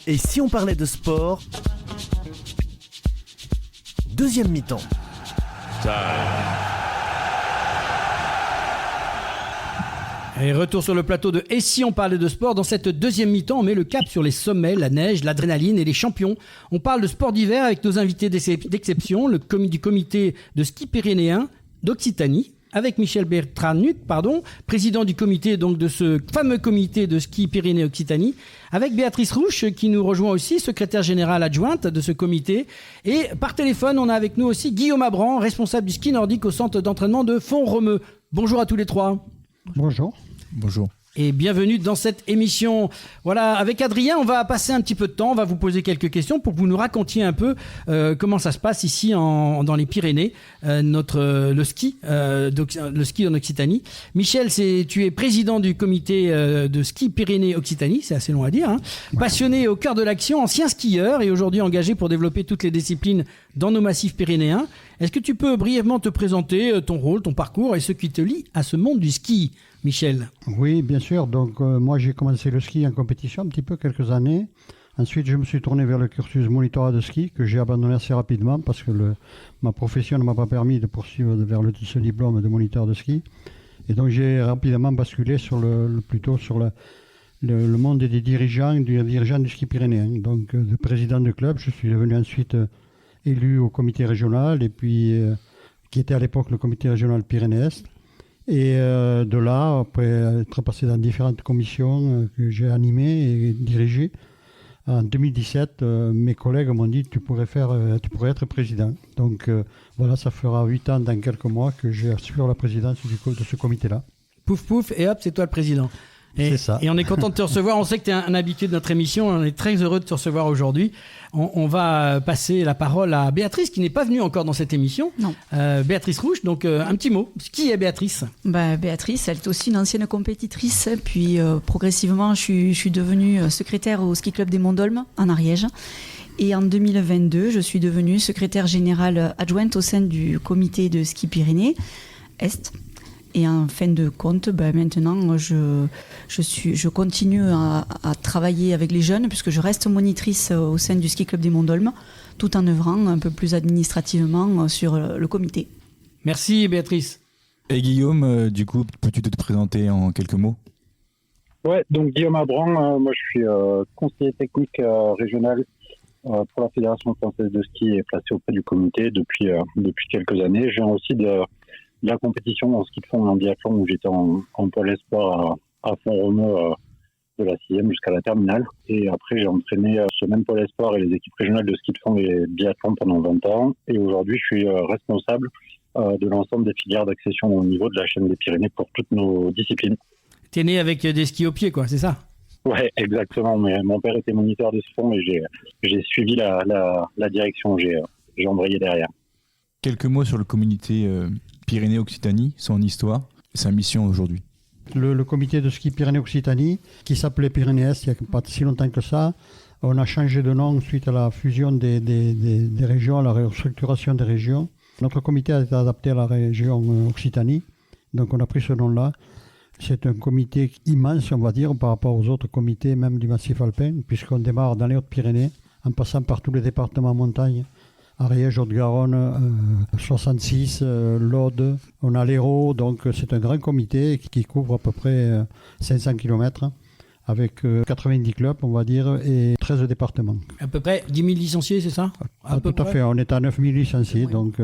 Et si on parlait de sport, deuxième mi-temps. Et retour sur le plateau de Et si on parlait de sport. Dans cette deuxième mi-temps, on met le cap sur les sommets, la neige, l'adrénaline et les champions. On parle de sport d'hiver avec nos invités d'exception, du comité de ski pyrénéen d'Occitanie, avec Michel Bertranut, président du comité, donc de ce fameux comité de ski Pyrénées-Occitanie, avec Béatrice Rouche qui nous rejoint aussi, secrétaire générale adjointe de ce comité. Et par téléphone, on a avec nous aussi Guillaume Abran, responsable du ski nordique au centre d'entraînement de Font-Romeu. Bonjour à tous les trois. Bonjour. Bonjour. Et bienvenue dans cette émission. Voilà, avec Adrien, on va passer un petit peu de temps, on va vous poser quelques questions pour que vous nous racontiez un peu comment ça se passe ici dans les Pyrénées, le ski en Occitanie. Michel, tu es président du comité de ski Pyrénées-Occitanie, c'est assez long à dire, hein. Ouais. Passionné au cœur de l'action, ancien skieur et aujourd'hui engagé pour développer toutes les disciplines dans nos massifs pyrénéens. Est-ce que tu peux brièvement te présenter ton rôle, ton parcours et ce qui te lie à ce monde du ski, Michel? Oui, bien sûr. Donc, moi, j'ai commencé le ski en compétition un petit peu quelques années. Ensuite, je me suis tourné vers le cursus monitorat de ski que j'ai abandonné assez rapidement parce que ma profession ne m'a pas permis de poursuivre vers ce diplôme de moniteur de ski. Et donc, j'ai rapidement basculé plutôt sur le monde des dirigeants du ski pyrénéen. Donc, de président de club, je suis devenu ensuite élu au comité régional et puis qui était à l'époque le comité régional Pyrénées-Est. Et de là, après être passé dans différentes commissions que j'ai animées et dirigées, en 2017, mes collègues m'ont dit tu pourrais être président. Donc voilà, ça fera 8 ans dans quelques mois que j'assure la présidence de ce comité-là. Pouf pouf, et hop, c'est toi le président. C'est ça. Et on est content de te recevoir. On sait que tu es un habitué de notre émission. On est très heureux de te recevoir aujourd'hui. On va passer la parole à Béatrice, qui n'est pas venue encore dans cette émission. Non. Béatrice Rouge, donc un petit mot. Qui est Béatrice ? Béatrice, elle est aussi une ancienne compétitrice. Puis progressivement, je suis devenue secrétaire au ski club des Monts d'Olme, en Ariège. Et en 2022, je suis devenue secrétaire générale adjointe au sein du comité de ski Pyrénées-Est. Et en fin de compte, maintenant, je continue à travailler avec les jeunes puisque je reste monitrice au sein du ski club des Monts d'Olme, tout en œuvrant un peu plus administrativement sur le comité. Merci Béatrice. Et Guillaume, du coup, peux-tu te présenter en quelques mots ? Ouais, donc Guillaume Abran, moi je suis conseiller technique régional pour la Fédération française de ski et placé auprès du comité depuis quelques années. J'ai aussi de la compétition en ski de fond et en biathlon où j'étais en pôle espoir à Font-Romeu de la 6e jusqu'à la terminale. Et après, j'ai entraîné ce même pôle espoir et les équipes régionales de ski de fond et biathlon pendant 20 ans. Et aujourd'hui, je suis responsable de l'ensemble des filières d'accession au niveau de la chaîne des Pyrénées pour toutes nos disciplines. T'es né avec des skis aux pieds, quoi, c'est ça ? Ouais, exactement. Mais mon père était moniteur de ski de fond et j'ai suivi la direction. J'ai embrayé derrière. Quelques mots sur le comité Pyrénées-Occitanie, son histoire et sa mission aujourd'hui. Le comité de ski Pyrénées-Occitanie, qui s'appelait Pyrénées-Est il n'y a pas si longtemps que ça, on a changé de nom suite à la fusion des régions, à la restructuration des régions. Notre comité a été adapté à la région Occitanie, donc on a pris ce nom-là. C'est un comité immense, on va dire, par rapport aux autres comités, même du massif alpin, puisqu'on démarre dans les Hautes-Pyrénées, en passant par tous les départements montagne, Ariège, Haute-Garonne, 66, l'Aude, on a l'Hérault, donc c'est un grand comité qui couvre à peu près 500 km avec 90 clubs, on va dire, et 13 départements. À peu près 10 000 licenciés, c'est ça? Tout à fait, on est à 9 000 licenciés, donc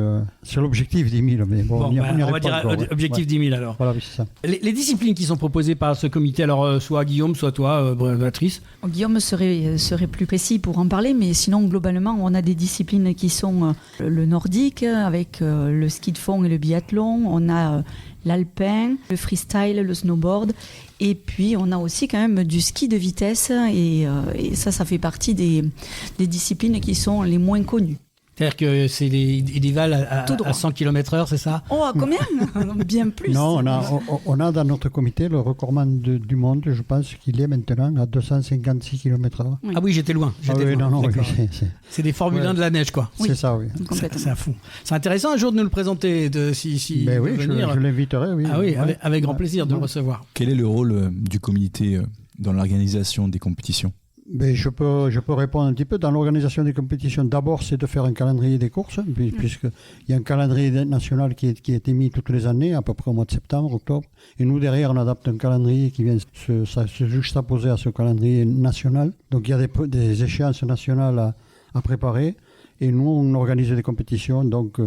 c'est l'objectif 10 000. Mais bon, on va dire objectif 10 000 alors. Voilà, c'est ça. Les disciplines qui sont proposées par ce comité, alors soit Guillaume, soit toi, Béatrice. Guillaume serait plus précis pour en parler, mais sinon globalement on a des disciplines qui sont le nordique avec le ski de fond et le biathlon, on a l'alpin, le freestyle, le snowboard, et puis on a aussi quand même du ski de vitesse et ça fait partie des disciplines qui sont les moins connues. C'est-à-dire que c'est des vals à 100 km/h, c'est ça? Oh, à combien? Bien plus. Non, on a dans notre comité le recordman du monde, je pense qu'il est maintenant à 256 km/h. Oui. Ah oui, j'étais loin. C'est des Formule 1 de la neige, quoi. Oui. C'est ça, oui. C'est fou. C'est intéressant un jour de nous le présenter, si ben oui, venir. Je l'inviterai, oui. Ah oui, avec grand plaisir de le recevoir. Quel est le rôle du comité dans l'organisation des compétitions? Ben, je peux répondre un petit peu. Dans l'organisation des compétitions, d'abord, c'est de faire un calendrier des courses, puisqu'il y a un calendrier national qui est émis toutes les années, à peu près au mois de septembre, octobre. Et nous, derrière, on adapte un calendrier qui vient se juxtaposer à ce calendrier national. Donc, il y a des échéances nationales à préparer. Et nous, on organise des compétitions. Donc,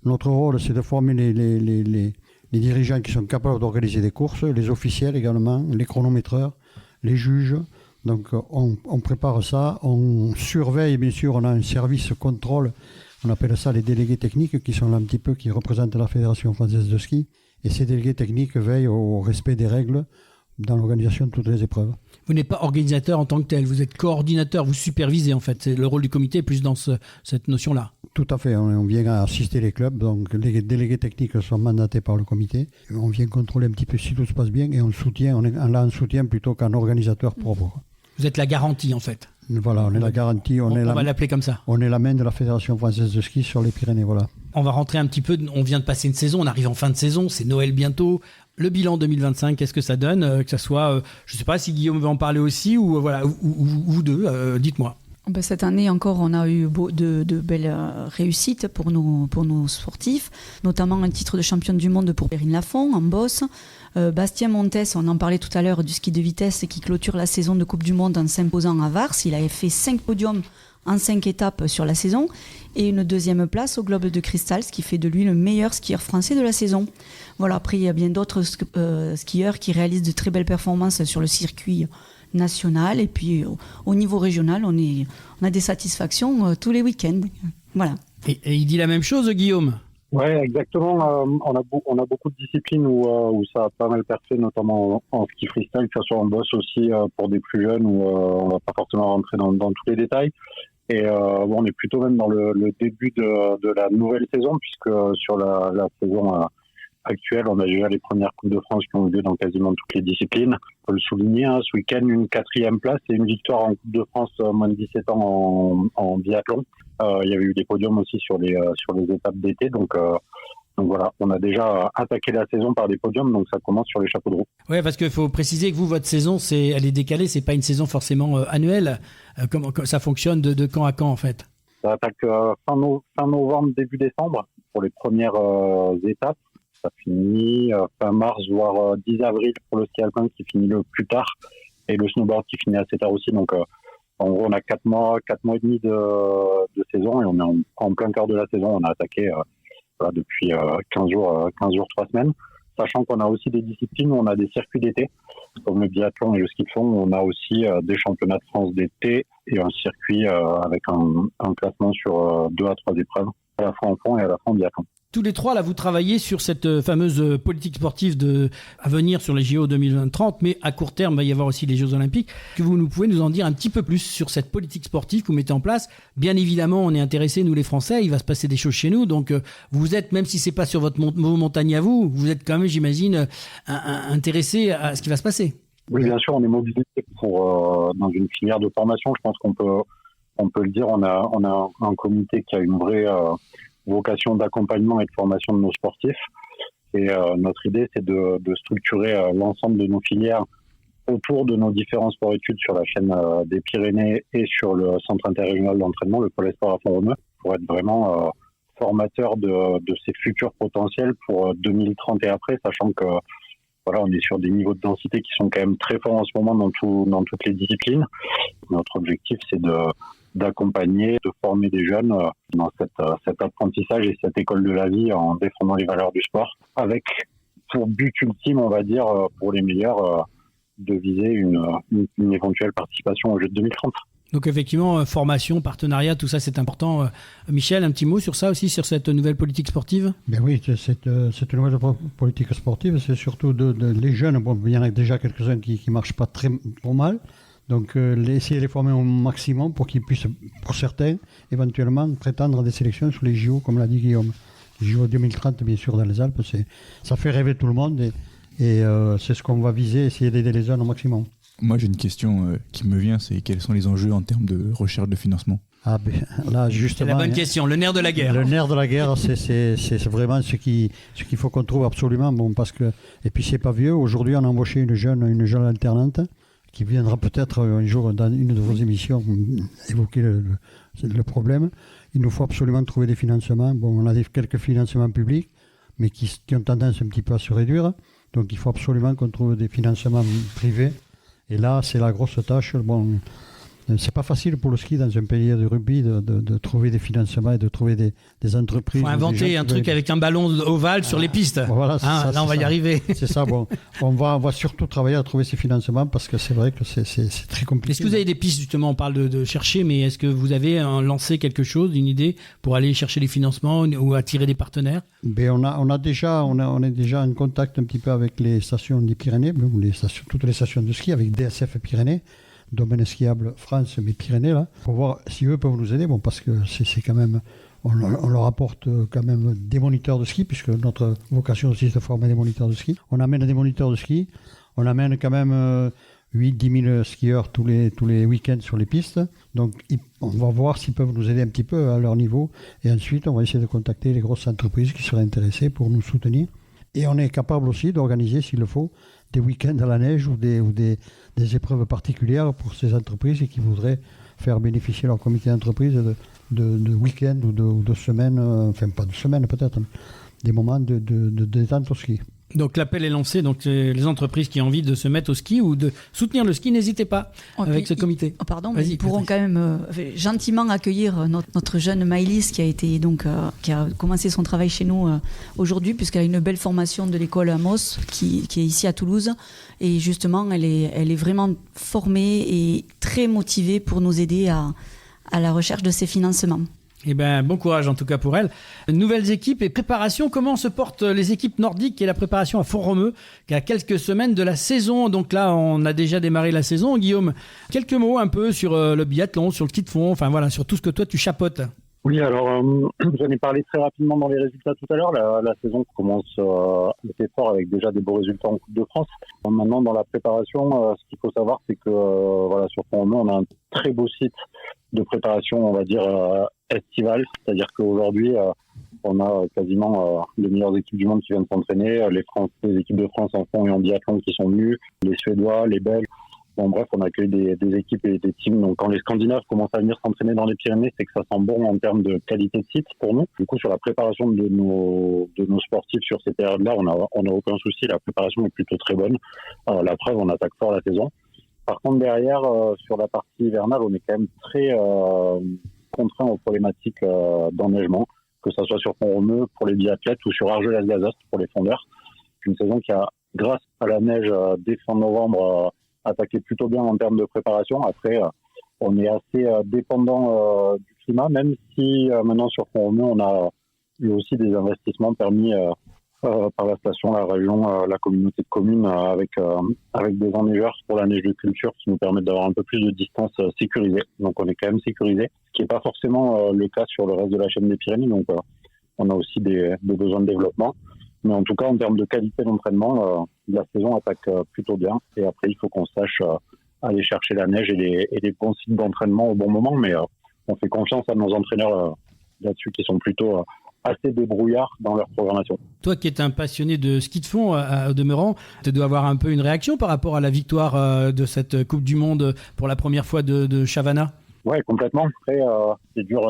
notre rôle, c'est de former les dirigeants qui sont capables d'organiser des courses, les officiels également, les chronométreurs, les juges. Donc on prépare ça, on surveille, bien sûr, on a un service contrôle, on appelle ça les délégués techniques qui sont là un petit peu, qui représentent la Fédération française de ski. Et ces délégués techniques veillent au respect des règles dans l'organisation de toutes les épreuves. Vous n'êtes pas organisateur en tant que tel, vous êtes coordinateur, vous supervisez en fait. C'est le rôle du comité plus dans cette notion-là. Tout à fait, on vient assister les clubs, donc les délégués techniques sont mandatés par le comité. On vient contrôler un petit peu si tout se passe bien et on est là en soutien plutôt qu'un organisateur propre. Vous êtes la garantie en fait. Voilà, on est la garantie. On va l'appeler comme ça. On est la main de la Fédération française de ski sur les Pyrénées, voilà. On va rentrer un petit peu, on vient de passer une saison, on arrive en fin de saison, c'est Noël bientôt. Le bilan 2025, qu'est-ce que ça donne? Que ça soit, je ne sais pas si Guillaume veut en parler aussi, ou vous deux, dites-moi. Cette année encore, on a eu de belles réussites pour nos sportifs, notamment un titre de championne du monde pour Perrine Lafont en bosse. Bastien Montes, on en parlait tout à l'heure du ski de vitesse qui clôture la saison de Coupe du Monde en s'imposant à Vars. Il avait fait 5 podiums en 5 étapes sur la saison et une deuxième place au Globe de Cristal, ce qui fait de lui le meilleur skieur français de la saison. Voilà, après il y a bien d'autres skieurs qui réalisent de très belles performances sur le circuit national et puis au niveau régional, on a des satisfactions tous les week-ends. Voilà. Et il dit la même chose, Guillaume? Oui, exactement. On a beaucoup de disciplines où ça a pas mal percé, notamment en ski freestyle, que ce soit en bosse aussi pour des plus jeunes, où on va pas forcément rentrer dans tous les détails. Et on est plutôt même dans le début de la nouvelle saison, puisque sur la saison actuelle, on a déjà les premières Coupes de France qui ont eu lieu dans quasiment toutes les disciplines. On peut le souligner, ce week-end, une 4e place et une victoire en Coupe de France moins de 17 ans en biathlon. Il y avait eu des podiums aussi sur les étapes d'été, donc voilà, on a déjà attaqué la saison par des podiums, donc ça commence sur les chapeaux de roue. Oui, parce qu'il faut préciser que vous, votre saison, elle est décalée, c'est pas une saison forcément annuelle. Comment ça fonctionne de quand à quand en fait? Ça attaque fin novembre, début décembre pour les premières étapes. Ça finit fin mars, voire 10 avril pour le ski alpin qui finit le plus tard, et le snowboard qui finit assez tard aussi, donc en gros, on a 4 mois et demi de saison et on est en plein cœur de la saison. On a attaqué depuis 15 jours, 3 semaines. Sachant qu'on a aussi des disciplines où on a des circuits d'été, comme le biathlon et le ski de fond. On a aussi des championnats de France d'été et un circuit avec un classement sur 2 à 3 épreuves, à la fois en fond et à la fois en biathlon. Tous les trois, là, vous travaillez sur cette fameuse politique sportive à venir sur les JO 2030, mais à court terme, il va y avoir aussi les Jeux Olympiques. Que vous pouvez nous en dire un petit peu plus sur cette politique sportive que vous mettez en place? Bien évidemment, on est intéressés, nous les Français, il va se passer des choses chez nous, donc vous êtes, même si c'est pas sur vos montagnes à vous êtes quand même, j'imagine, intéressés à ce qui va se passer. Oui, bien sûr, on est mobilisé dans une filière de formation. Je pense qu'on peut le dire, on a un comité qui a une vraie vocation d'accompagnement et de formation de nos sportifs. Et notre idée, c'est de structurer l'ensemble de nos filières autour de nos différents sports-études sur la chaîne des Pyrénées et sur le centre interrégional d'entraînement, le Pôle Espoir à Font-Romeu, pour être vraiment formateur de ces futurs potentiels pour 2030 et après, sachant que voilà, on est sur des niveaux de densité qui sont quand même très forts en ce moment dans toutes les disciplines. Notre objectif, c'est d'accompagner, de former des jeunes dans cet apprentissage et cette école de la vie en défendant les valeurs du sport, avec pour but ultime, on va dire, pour les meilleurs, de viser une éventuelle participation aux Jeux de 2030. Donc effectivement, formation, partenariat, tout ça c'est important. Michel, un petit mot sur ça aussi, sur cette nouvelle politique sportive ? Ben oui, cette nouvelle politique sportive, c'est surtout les jeunes. Bon, il y en a déjà quelques-uns qui ne marchent pas trop mal. Donc essayer de les former au maximum pour qu'ils puissent, pour certains, éventuellement prétendre à des sélections sur les JO, comme l'a dit Guillaume. Les JO 2030, bien sûr, dans les Alpes, ça fait rêver tout le monde et c'est ce qu'on va viser, essayer d'aider les jeunes au maximum. Moi, j'ai une question qui me vient, c'est quels sont les enjeux en termes de recherche de financement ? Ah ben, là, justement, c'est la bonne question, le nerf de la guerre. Le nerf de la guerre, c'est vraiment ce qu'il faut qu'on trouve absolument. Bon, parce que, et puis, c'est pas vieux. Aujourd'hui, on a embauché une jeune alternante qui viendra peut-être un jour dans une de vos émissions évoquer le problème. Il nous faut absolument trouver des financements. Bon, on a quelques financements publics, mais qui ont tendance un petit peu à se réduire. Donc, il faut absolument qu'on trouve des financements privés. Et là, c'est la grosse tâche. Bon, c'est pas facile pour le ski dans un pays de rugby de trouver des financements et de trouver des entreprises. Il faut inventer un truc avec un ballon ovale sur les pistes. Voilà, là, on va y arriver. C'est ça. Bon, on va surtout travailler à trouver ces financements parce que c'est vrai que c'est très compliqué. Est-ce que vous avez des pistes, justement, on parle de chercher, mais est-ce que vous avez lancé quelque chose, une idée pour aller chercher des financements ou attirer des partenaires ? Ben on est déjà en contact un petit peu avec les stations des Pyrénées, toutes les stations de ski, avec DSF Pyrénées. Domaine skiable France, mais Pyrénées, là, pour voir si eux peuvent nous aider, bon, parce que c'est quand même, on leur apporte quand même des moniteurs de ski, puisque notre vocation aussi c'est de former des moniteurs de ski. On amène des moniteurs de ski, on amène quand même 8-10 000 skieurs tous les week-ends sur les pistes, donc on va voir s'ils peuvent nous aider un petit peu à leur niveau, et ensuite on va essayer de contacter les grosses entreprises qui seraient intéressées pour nous soutenir. Et on est capable aussi d'organiser, s'il le faut, des week-ends à la neige ou des épreuves particulières pour ces entreprises et qui voudraient faire bénéficier leur comité d'entreprise de week-ends ou de semaines, enfin pas de semaines peut-être, mais des moments de détente au ski. Donc l'appel est lancé, donc les entreprises qui ont envie de se mettre au ski ou de soutenir le ski, n'hésitez pas avec ce comité. Ils pourront quand même gentiment accueillir notre jeune Maëlys qui a commencé son travail chez nous aujourd'hui, puisqu'elle a une belle formation de l'école Amos qui est ici à Toulouse, et justement elle est vraiment formée et très motivée pour nous aider à la recherche de ces financements. Eh ben, bon courage en tout cas pour elle. Nouvelles équipes et préparation, comment se portent les équipes nordiques et la préparation à Font-Romeu, qui a quelques semaines de la saison. Donc là, on a déjà démarré la saison. Guillaume, quelques mots un peu sur le biathlon, sur le ski de fond, enfin voilà, sur tout ce que toi tu chapeautes. Oui, alors j'en ai parlé très rapidement dans les résultats tout à l'heure. La saison commence assez fort avec déjà des beaux résultats en Coupe de France. Maintenant, dans la préparation, ce qu'il faut savoir, c'est que sur Font-Romeu, on a un très beau site de préparation, on va dire, estivale. C'est-à-dire qu'aujourd'hui, on a quasiment les meilleures équipes du monde qui viennent s'entraîner. Les équipes de France en fond et en biathlon qui sont venues, les Suédois, les Belges. Bon, bref, on accueille des équipes et des teams. Donc, quand les Scandinaves commencent à venir s'entraîner dans les Pyrénées, c'est que ça sent bon en termes de qualité de site pour nous. Du coup, sur la préparation de nos sportifs sur ces périodes-là, on a aucun souci. La préparation est plutôt très bonne. La preuve, on attaque fort la saison. Par contre, derrière, sur la partie hivernale, on est quand même très contraint aux problématiques d'enneigement, que ça soit sur Font-Romeu pour les biathlètes ou sur Argelès-Gazost pour les fondeurs. Une saison qui a, grâce à la neige dès fin novembre, attaqué plutôt bien en termes de préparation. Après, on est assez dépendant du climat, même si maintenant sur Font-Romeu, on a eu aussi des investissements permis par la station, la région, la communauté de communes avec des enneigeurs pour la neige de culture qui nous permettent d'avoir un peu plus de distance sécurisée. Donc on est quand même sécurisé, ce qui n'est pas forcément le cas sur le reste de la chaîne des Pyrénées. Donc on a aussi des besoins de développement. Mais en tout cas, en termes de qualité d'entraînement, la saison attaque plutôt bien. Et après, il faut qu'on sache aller chercher la neige et les bons sites d'entraînement au bon moment. Mais on fait confiance à nos entraîneurs là-dessus qui sont plutôt assez débrouillards dans leur programmation. Toi qui es un passionné de ski de fond au demeurant, tu dois avoir un peu une réaction par rapport à la victoire de cette Coupe du Monde pour la première fois de Chavana. Ouais, complètement. Après, c'est dur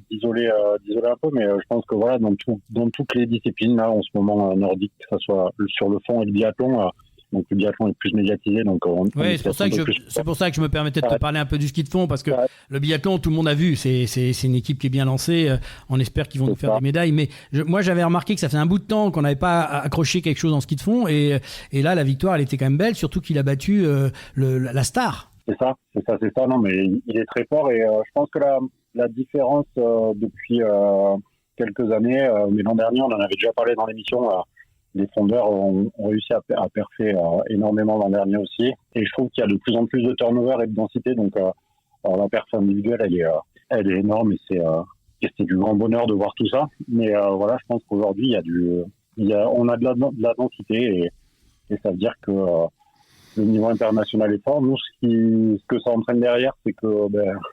d'isoler un peu, mais je pense que voilà, dans toutes les disciplines là, en ce moment nordique, que ce soit sur le fond et le biathlon. Donc le biathlon est plus médiatisé. Donc ouais, c'est pour ça que je me permettais de te parler un peu du ski de fond, parce que le biathlon, tout le monde a vu. C'est une équipe qui est bien lancée. On espère qu'ils vont nous faire des médailles. Mais moi, j'avais remarqué que ça fait un bout de temps qu'on n'avait pas accroché quelque chose en ski de fond. Et là, la victoire, elle était quand même belle, surtout qu'il a battu la star. C'est ça. Non, mais il est très fort. Et je pense que la différence depuis quelques années, mais l'an dernier, on en avait déjà parlé dans l'émission. Les fondeurs ont réussi à perfer énormément l'an dernier aussi. Et je trouve qu'il y a de plus en plus de turnover et de densité. Donc, la perf individuelle, elle est énorme et c'est du grand bonheur de voir tout ça. Mais voilà, je pense qu'aujourd'hui, on a de la densité et ça veut dire que le niveau international est fort. Nous, ce que ça entraîne derrière, c'est que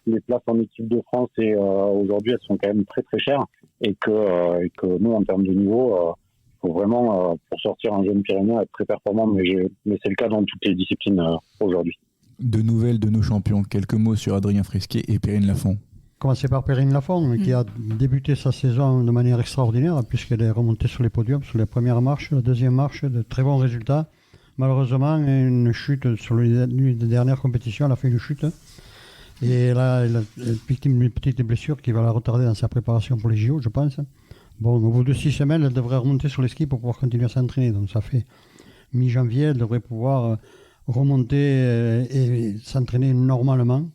les places en équipe de France aujourd'hui, elles sont quand même très très chères et que nous, en termes de niveau, faut vraiment, pour sortir un jeune Pyrénéen, être très performant, mais c'est le cas dans toutes les disciplines aujourd'hui. De nouvelles de nos champions, quelques mots sur Adrien Fresquet et Perrine Lafont. Commencer par Perrine Lafont, qui a débuté sa saison de manière extraordinaire, puisqu'elle est remontée sur les podiums, sur la première marche, la deuxième marche, de très bons résultats. Malheureusement, une chute sur l'une des dernières compétitions, elle a fait une chute. Et là, elle est victime d'une petite blessure qui va la retarder dans sa préparation pour les JO, je pense. Bon, au bout de 6 semaines, elle devrait remonter sur les skis pour pouvoir continuer à s'entraîner. Donc ça fait mi-janvier, elle devrait pouvoir remonter et s'entraîner normalement.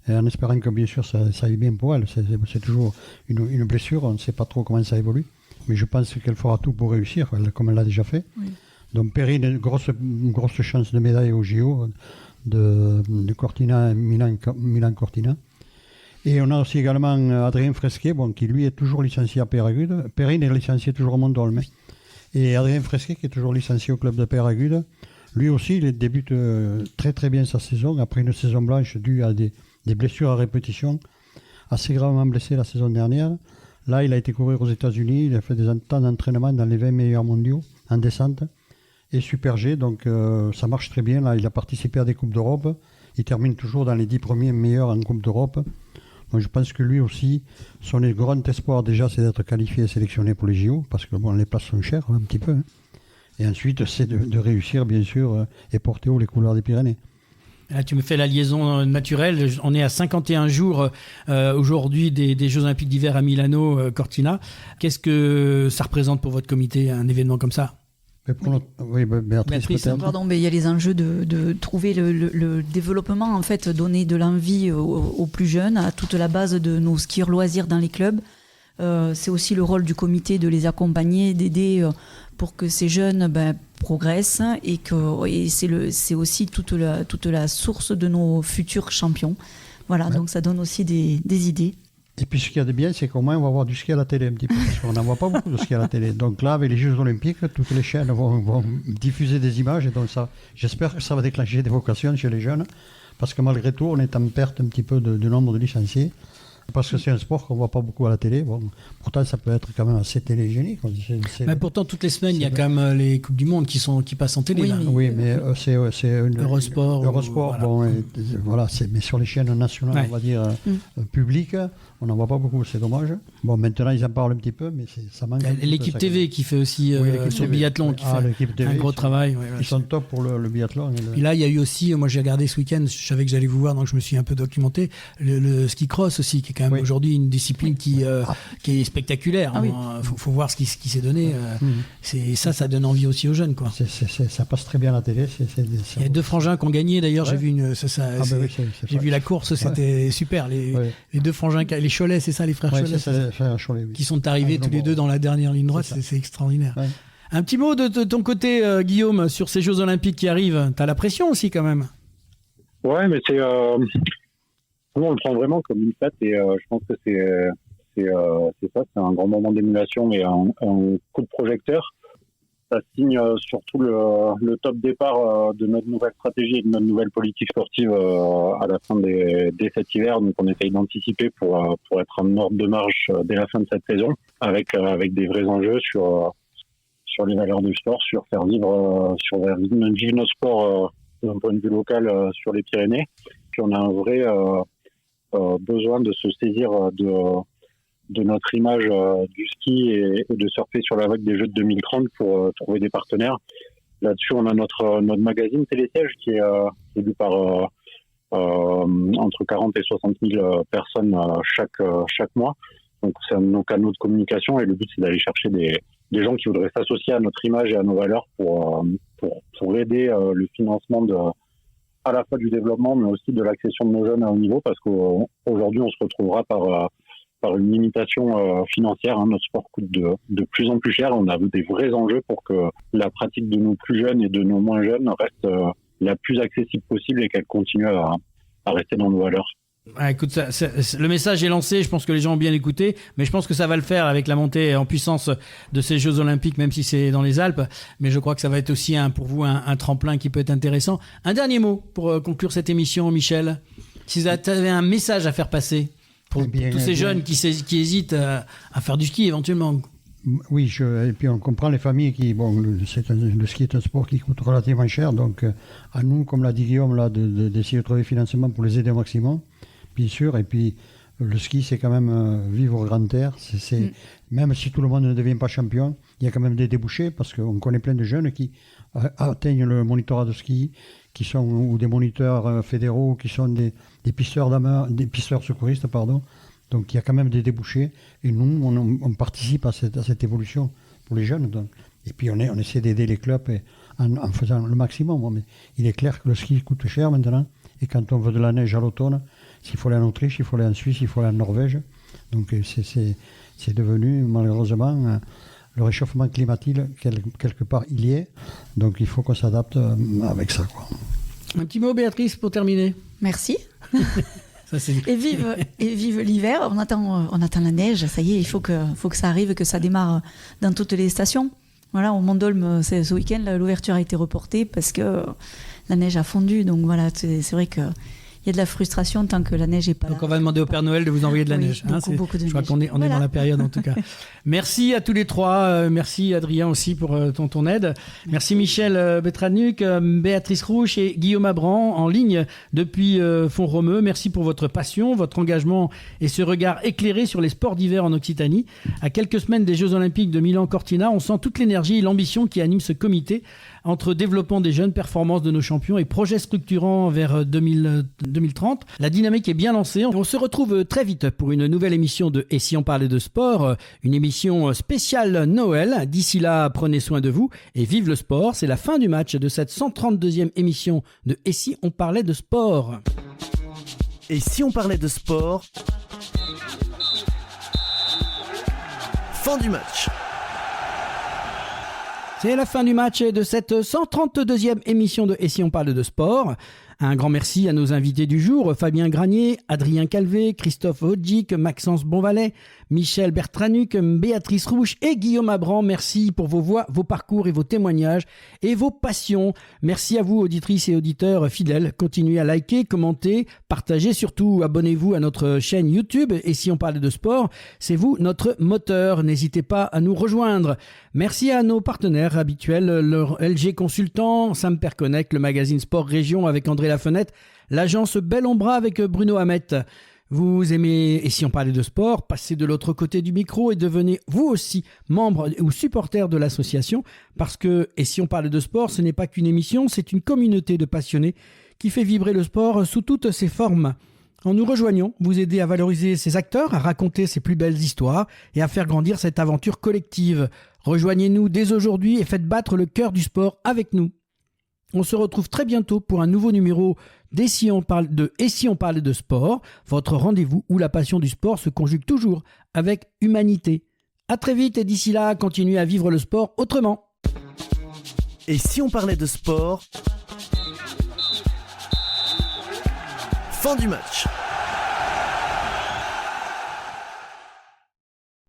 Et en espérant que bien sûr ça aille bien pour elle. C'est toujours une blessure, on ne sait pas trop comment ça évolue. Mais je pense qu'elle fera tout pour réussir, comme elle l'a déjà fait. Oui. Donc Perrine, une grosse chance de médaille au JO de Cortina, Milan-Cortina. Et on a aussi également Adrien Fresquet, qui lui est toujours licencié à Peyragudes. Perrine est licencié toujours au Mont-Dolme. Et Adrien Fresquet, qui est toujours licencié au club de Peyragudes, lui aussi, il débute très très bien sa saison, après une saison blanche due à des blessures à répétition, assez gravement blessé la saison dernière. Là, il a été courir aux États-Unis, il a fait des temps d'entraînement dans les 20 meilleurs mondiaux en descente et Super G, donc ça marche très bien. Là, il a participé à des Coupes d'Europe, il termine toujours dans les 10 premiers meilleurs en Coupe d'Europe. Donc je pense que lui aussi, son grand espoir déjà, c'est d'être qualifié et sélectionné pour les JO, parce que les places sont chères un petit peu. Hein. Et ensuite, c'est de réussir, bien sûr, et porter haut les couleurs des Pyrénées. Là, tu me fais la liaison naturelle. On est à 51 jours aujourd'hui des Jeux Olympiques d'hiver à Milano, Cortina. Qu'est-ce que ça représente pour votre comité, un événement comme ça ? Oui, Béatrice, pardon, mais il y a les enjeux de trouver le développement, en fait, donner de l'envie aux plus jeunes, à toute la base de nos skieurs loisirs dans les clubs. C'est aussi le rôle du comité de les accompagner, d'aider pour que ces jeunes progressent et c'est aussi toute la source de nos futurs champions. Voilà, donc ça donne aussi des idées. Et puis ce qu'il y a de bien, c'est qu'au moins on va voir du ski à la télé un petit peu, parce qu'on n'en voit pas beaucoup de ski à la télé. Donc là, avec les Jeux Olympiques, toutes les chaînes vont diffuser des images, et donc ça, j'espère que ça va déclencher des vocations chez les jeunes, parce que malgré tout, on est en perte un petit peu de nombre de licenciés. Parce que c'est un sport qu'on ne voit pas beaucoup à la télé. Bon, pourtant, ça peut être quand même assez télégénique. Mais pourtant, toutes les semaines, il y a quand même les Coupes du Monde qui passent en télé. Oui, là. Oui, mais c'est Eurosport. Eurosport, voilà. Mais sur les chaînes nationales, on va dire, publiques, on n'en voit pas beaucoup, c'est dommage. Bon, maintenant, ils en parlent un petit peu, mais ça manque. L'équipe TV qui fait aussi sur le biathlon, qui fait un gros travail. Ils sont top pour le biathlon. Puis là, il y a eu aussi, moi j'ai regardé ce week-end, je savais que j'allais vous voir, donc je me suis un peu documenté, le ski cross aussi, qui est quand même aujourd'hui une discipline qui est spectaculaire. Faut voir ce qui s'est donné. Ça donne envie aussi aux jeunes, quoi. Ça passe très bien à la télé. Il y a 2 frangins qui ont gagné, d'ailleurs, j'ai vu j'ai vu la course, c'était super. Les 2 frangins, les Cholet, c'est ça, les frères Cholet, qui sont arrivés tous les 2 dans la dernière ligne droite, c'est extraordinaire. Ouais. Un petit mot de ton côté, Guillaume, sur ces Jeux Olympiques qui arrivent. T'as la pression aussi, quand même. Ouais, mais c'est nous, on le prend vraiment comme une fête, et je pense que c'est ça, c'est un grand moment d'émulation et un coup de projecteur. Ça signe surtout le top départ de notre nouvelle stratégie et de notre nouvelle politique sportive à la fin dès cet hiver. Donc on essaye d'anticiper pour être en ordre de marche dès la fin de cette saison, avec des vrais enjeux sur les valeurs du sport, sur faire vivre notre sport d'un point de vue local sur les Pyrénées. Puis on a un vrai besoin de se saisir de notre image du ski et de surfer sur la vague des Jeux de 2030 pour trouver des partenaires. Là-dessus, on a notre magazine Télésiège qui est lu par entre 40 et 60 000 personnes chaque mois. Donc, c'est nos canaux de communication et le but, c'est d'aller chercher des gens qui voudraient s'associer à notre image et à nos valeurs pour aider le financement à la fois du développement, mais aussi de l'accession de nos jeunes à haut niveau, parce qu'aujourd'hui, on se retrouvera par une limitation financière. Notre sport coûte de plus en plus cher. On a des vrais enjeux pour que la pratique de nos plus jeunes et de nos moins jeunes reste la plus accessible possible et qu'elle continue à rester dans nos valeurs. Ah, écoute, le message est lancé, je pense que les gens ont bien écouté, mais je pense que ça va le faire avec la montée en puissance de ces Jeux Olympiques, même si c'est dans les Alpes. Mais je crois que ça va être aussi pour vous un tremplin qui peut être intéressant. Un dernier mot pour conclure cette émission, Michel. Si vous avez un message à faire passer pour tous ces jeunes qui hésitent à faire du ski éventuellement. Oui, et puis on comprend les familles le ski est un sport qui coûte relativement cher, donc à nous, comme l'a dit Guillaume, là, d'essayer de trouver financement pour les aider au maximum, bien sûr. Et puis le ski, c'est quand même vivre au grand air. Même si tout le monde ne devient pas champion, il y a quand même des débouchés, parce qu'on connaît plein de jeunes qui atteignent le monitorat de ski, qui sont ou des moniteurs fédéraux, qui sont des pisteurs secouristes, pardon. Donc il y a quand même des débouchés, et nous, on participe à cette évolution pour les jeunes. Donc. Et puis on essaie d'aider les clubs en faisant le maximum. Mais il est clair que le ski coûte cher maintenant, et quand on veut de la neige à l'automne, s'il faut aller en Autriche, il faut aller en Suisse, il faut aller en Norvège. Donc c'est devenu, malheureusement, le réchauffement climatique, quelque part, il y est. Donc il faut qu'on s'adapte avec ça, quoi. Un petit mot, Béatrice, pour terminer. Merci. Et vive l'hiver. On attend la neige. Ça y est, il faut que ça arrive, que ça démarre dans toutes les stations. Voilà, au Mont d'Olme, ce week-end, l'ouverture a été reportée parce que la neige a fondu. Donc voilà, c'est vrai que il y a de la frustration tant que la neige n'est pas là. Donc on va demander au Père Noël de vous envoyer de la neige. Beaucoup de neige. Je crois qu'on est dans la période en tout cas. Merci à tous les trois. Merci Adrien aussi pour ton aide. Merci Michel Bertranuc, Béatrice Rouch et Guillaume Abran en ligne depuis Font-Romeu. Merci pour votre passion, votre engagement et ce regard éclairé sur les sports d'hiver en Occitanie. À quelques semaines des Jeux Olympiques de Milan-Cortina, on sent toute l'énergie et l'ambition qui anime ce comité entre développement des jeunes, performances de nos champions et projets structurants vers 2030. La dynamique est bien lancée. On se retrouve très vite pour une nouvelle émission de Et si on parlait de sport, une émission spéciale Noël. D'ici là, prenez soin de vous et vive le sport. C'est la fin du match de cette 132e émission de Et si on parlait de sport. Et si on parlait de sport, fin du match. C'est la fin du match de cette 132e émission de Et si on parle de sport. Un grand merci à nos invités du jour, Fabien Granier, Adrien Calvé, Christophe Hodjic, Maxence Bonvalet, Michel Bertranuc, Béatrice Rouch et Guillaume Abran. Merci pour vos voix, vos parcours et vos témoignages et vos passions. Merci à vous, auditrices et auditeurs fidèles. Continuez à liker, commenter, partager. Surtout, abonnez-vous à notre chaîne YouTube. Et si on parlait de sport, c'est vous notre moteur. N'hésitez pas à nous rejoindre. Merci à nos partenaires habituels, le LG Consultant, Samper Connect, le magazine Sport Région avec André Lafenêtre, l'agence Bel Ombra avec Bruno Hamet. Vous aimez Et si on parlait de sport, passez de l'autre côté du micro et devenez vous aussi membre ou supporter de l'association, parce que Et si on parlait de sport, ce n'est pas qu'une émission, c'est une communauté de passionnés qui fait vibrer le sport sous toutes ses formes. En nous rejoignant, vous aider à valoriser ses acteurs, à raconter ses plus belles histoires et à faire grandir cette aventure collective. Rejoignez-nous dès aujourd'hui et faites battre le cœur du sport avec nous. On se retrouve très bientôt pour un nouveau numéro d'Et si on parlait de sport, votre rendez-vous où la passion du sport se conjugue toujours avec humanité. À très vite et d'ici là, continuez à vivre le sport autrement. Et si on parlait de sport, fin du match.